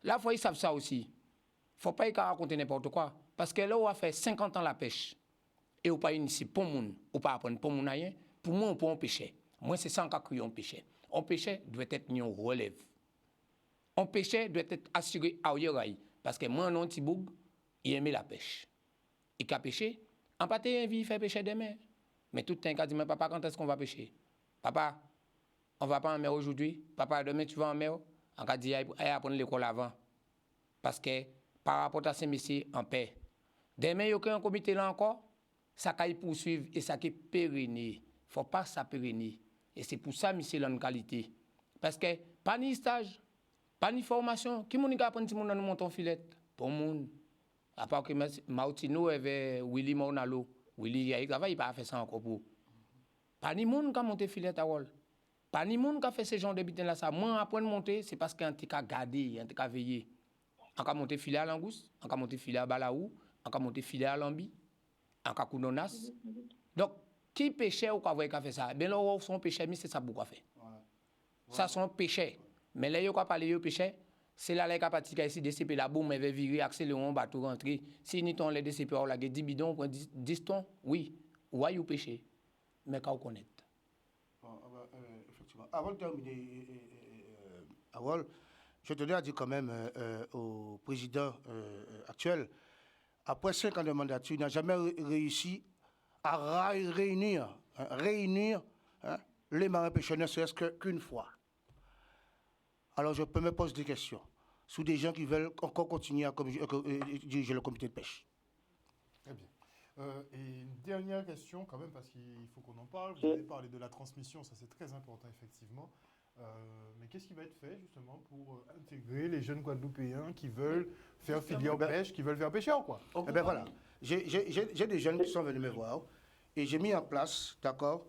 Là, il faut qu'ils savent ça aussi. Il ne faut pas qu'ils racontent n'importe quoi. Parce que là, on a fait 50 ans la pêche. Et on n'a pas initié pour le monde. On n'a pas appris pour le monde. Pour moi, on peut en pêcher. Moi, c'est ça qu'on pêchait. On pêchait doit être une relève. On pêchait doit être assuré à Oyoraï. Parce que moi, non, Tiboug, il aimait la pêche. Il a pêché. En pâté, il fait pêcher demain. Mais tout le temps, il a dit, mais papa, quand est-ce qu'on va pêcher? Papa, on ne va pas en mer aujourd'hui. Papa, demain, tu vas en mer. On a dit, il apprendre l'école avant. Parce que par rapport à ces messieurs, en paix. Demain, il y a un comité là encore. Ça va poursuivre et ça va pérenner. Il ne faut pas ça pérenner. Et c'est pour ça, monsieur, la qualité. Parce que pas ni stage, pas ni formation. Qui m'a appris si on nous monte en filet? Pour monde. À part que Mautino avait Willy Monalo. Willy, il n'a pas fait ça encore pour. Pas ni monde qui a monté filet à Wall. Pas ni monde qui a fait ce genre de bitin là. Ça. Moi, après de monter, c'est parce qu'on a gardé, on a veillé. On a monté filet à Langouste, on a monté filet à Balaou, on a monté filet à Lambi, on a Kounonas. Donc, qui pêchait ou qui a fait ça? Ben là, son péché, mais c'est ça pour quoi faire. Ça, son péché. Mais là, il y a parlé de péché. C'est là qu'il y a parti ici, DCP, la boum, elle va virer, accélérer, on bateau rentrer. Si nous avons les DCP, on a 10 bidons, 10 tons, oui, ou à y péché. Mais qu'on connaît. Effectivement. Avant de terminer, Harold, je tenais à dire quand même au président actuel, après 5 ans de mandature, il n'a jamais réussi à réunir les marins pêcheurs, ne serait-ce qu'une fois. Alors je peux me poser des questions sur des gens qui veulent encore continuer à diriger le comité de pêche. Très bien. Et une dernière question quand même, parce qu'il faut qu'on en parle. Vous avez parlé de la transmission, ça c'est très important effectivement. Mais qu'est-ce qui va être fait justement pour intégrer les jeunes Guadeloupéens qui veulent faire filière pêche, qui veulent faire pêcheur quoi? Eh bien voilà, j'ai des jeunes qui sont venus me voir et j'ai mis en place, d'accord,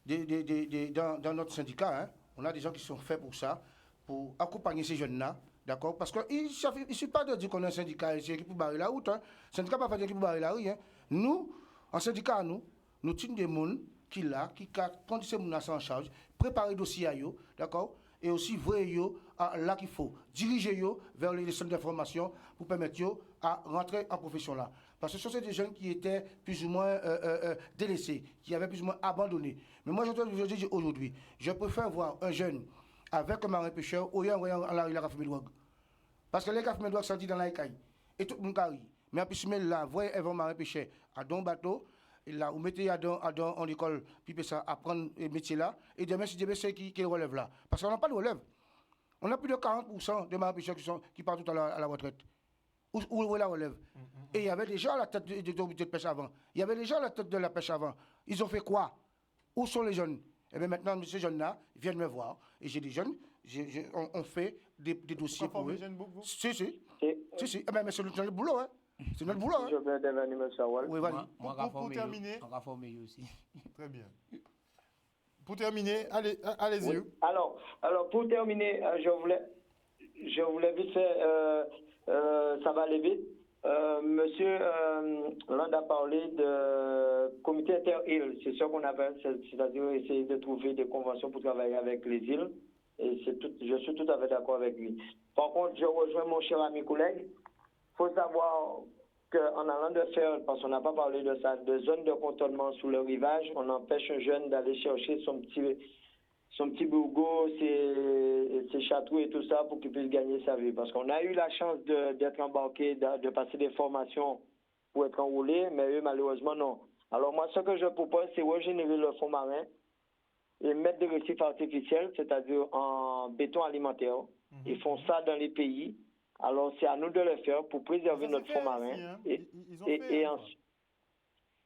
dans notre syndicat, hein, on a des gens qui sont faits pour ça, pour accompagner ces jeunes-là, d'accord, parce qu'il ne suffit pas de dire qu'on a un syndicat ici qui peut barrer la route. Hein. Le syndicat n'a pas fait qui peut barrer la rue. Hein. Nous, en syndicat, nous sommes des gens qui là, qui prennent ces gens en charge, préparer le dossier à eux, d'accord, et aussi voir là qu'il faut, diriger eux vers les centres d'information pour permettre eux à rentrer en profession là. Parce que ce sont des jeunes qui étaient plus ou moins délaissés, qui avaient plus ou moins abandonné. Mais moi, je dis aujourd'hui, je préfère voir un jeune avec un marin pêcheur au lieu de la rue la café drogue. Parce que les cafés drogue sont dit dans la écaille. Et tout le monde carry. Mais en plus, là, voyez un marin pêcheur à don bateau. Et là, vous mettez en école, puis ça, apprendre ce métier-là. Et demain, c'est ceux qui relèvent là. Parce qu'on n'a pas de relève. On a plus de 40% de marins pêcheurs qui partent tout à la retraite. Où est la relève? Et il y avait déjà à la tête de pêche avant. Il y avait déjà à la tête de la pêche avant. Ils ont fait quoi? Où sont les jeunes? Et bien maintenant, ces jeunes-là viennent me voir. Et j'ai des jeunes, on fait des dossiers pour eux. Si. Eh bien, mais c'est notre boulot, hein. C'est notre boulot, hein. Je vais devenir M. Awal. Oui, vas-y. Pour terminer. On va former aussi. Très bien. Pour terminer, allez-y. Oui. Alors, pour terminer, je voulais vite faire, ça va aller vite. Monsieur Land a parlé de comité inter-îles. C'est ce qu'on appelle, c'est-à-dire essayer de trouver des conventions pour travailler avec les îles. Et je suis tout à fait d'accord avec lui. Par contre, je rejoins mon cher ami collègue. Il faut savoir qu'en allant de faire, parce qu'on n'a pas parlé de ça, de zone de contournement sous le rivage, on empêche un jeune d'aller chercher son petit bourgo, ses chatouilles et tout ça pour qu'il puisse gagner sa vie. Parce qu'on a eu la chance d'être embarqué, de passer des formations pour être enrôlé, mais eux, malheureusement, non. Alors moi, ce que je propose, c'est régénérer le fond marin et mettre des récifs artificiels, c'est-à-dire en béton alimentaire. Ils font ça dans les pays. Alors, c'est à nous de le faire pour préserver notre fond marin.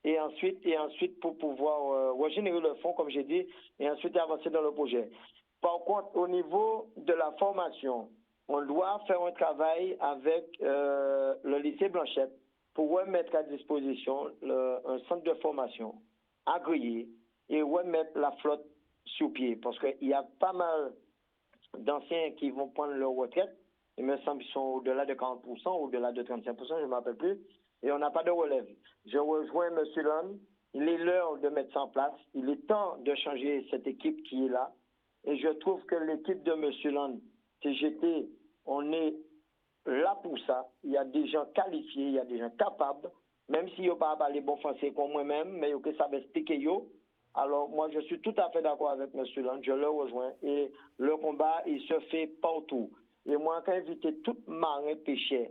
Et ensuite, pour pouvoir régénérer le fond, comme j'ai dit, et ensuite avancer dans le projet. Par contre, au niveau de la formation, on doit faire un travail avec le lycée Blanchette pour remettre à disposition un centre de formation agréé et remettre la flotte sur pied. Parce qu'il y a pas mal d'anciens qui vont prendre leur retraite. Il me semble qu'ils sont au-delà de 40%, au-delà de 35%, je ne me rappelle plus. Et on n'a pas de relève. Je rejoins M. Lund. Il est l'heure de mettre ça en place. Il est temps de changer cette équipe qui est là. Et je trouve que l'équipe de M. Lund, TGT, on est là pour ça. Il y a des gens qualifiés, il y a des gens capables. Même s'ils n'ont pas parlé bon français comme moi-même, mais ils savent expliquer. Alors, moi, je suis tout à fait d'accord avec M. Lund. Je le rejoins. Et le combat, il se fait partout. Et moi, j'ai invité tout marin pêcheur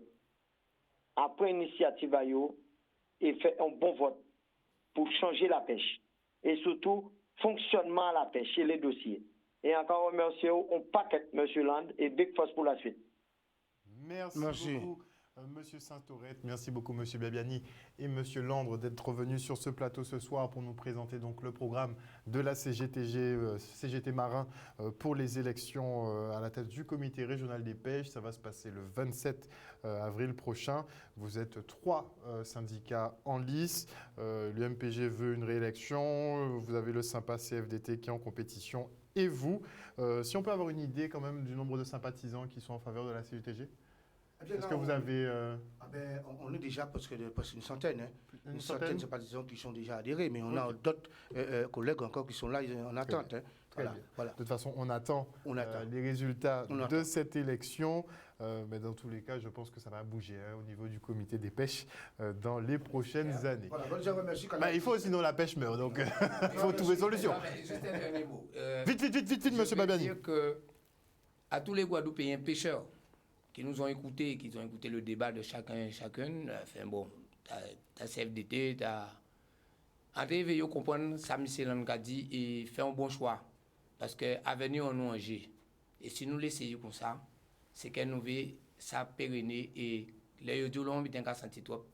après initiative à eux et fait un bon vote pour changer la pêche. Et surtout, fonctionnement à la pêche et les dossiers. Et encore remercier on paquet M. Land et Big Force pour la suite. Merci beaucoup. Monsieur Saint-Aurette, merci beaucoup Monsieur Babiani et Monsieur Landre d'être revenus sur ce plateau ce soir pour nous présenter donc le programme de la CGT Marin pour les élections à la tête du comité régional des pêches. Ça va se passer le 27 avril prochain. Vous êtes 3 syndicats en lice. L'UMPG veut une réélection. Vous avez le Sympa CFDT qui est en compétition. Et vous, si on peut avoir une idée quand même du nombre de sympathisants qui sont en faveur de la CUTG? Est-ce que vous avez... on est déjà presque une centaine. Une centaine de sympathisants qui sont déjà adhérés, mais on a d'autres collègues encore qui sont là en attente. Voilà. De toute façon, on attend les résultats de cette élection. Mais dans tous les cas, je pense que ça va bouger au niveau du comité des pêches dans les prochaines années. Voilà, il faut sinon la pêche meurt, donc il faut trouver solution. Juste un dernier mot. Vite, monsieur Babiani. Je veux dire qu'à tous les Guadeloupéens pêcheurs qui nous ont écoutés, qui ont écouté le débat de chacun et chacune, enfin bon, t'as CFDT, t'as... Arrivez à comprendre ça, M. Lanka dit, et faire un bon choix. Parce qu'à venir, on nous enjeu. Et si nous laissons comme ça, c'est qu'elle nous veut ça pérenner et les yodolons, ils ont senti trop.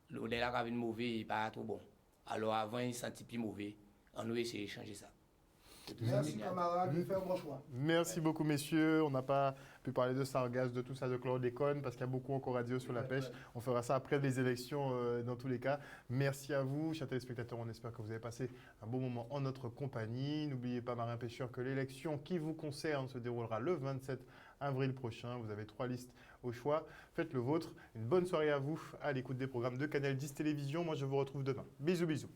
Le délai qui mauvais, il n'est pas trop bon. Alors avant, il sentit plus mauvais. On nous essaie de changer ça. Merci camarades, de faire un bon choix. Merci beaucoup messieurs. On n'a pas pu parler de sargasses, de tout ça, de chlordécone, parce qu'il y a beaucoup encore à dire sur la pêche. On fera ça après les élections dans tous les cas. Merci à vous, chers téléspectateurs. On espère que vous avez passé un bon moment en notre compagnie. N'oubliez pas, marins pêcheurs, que l'élection qui vous concerne se déroulera le 27 avril prochain. Vous avez 3 listes au choix. Faites le vôtre. Une bonne soirée à vous, à l'écoute des programmes de Canal 10 Télévision. Moi, je vous retrouve demain. Bisous, bisous.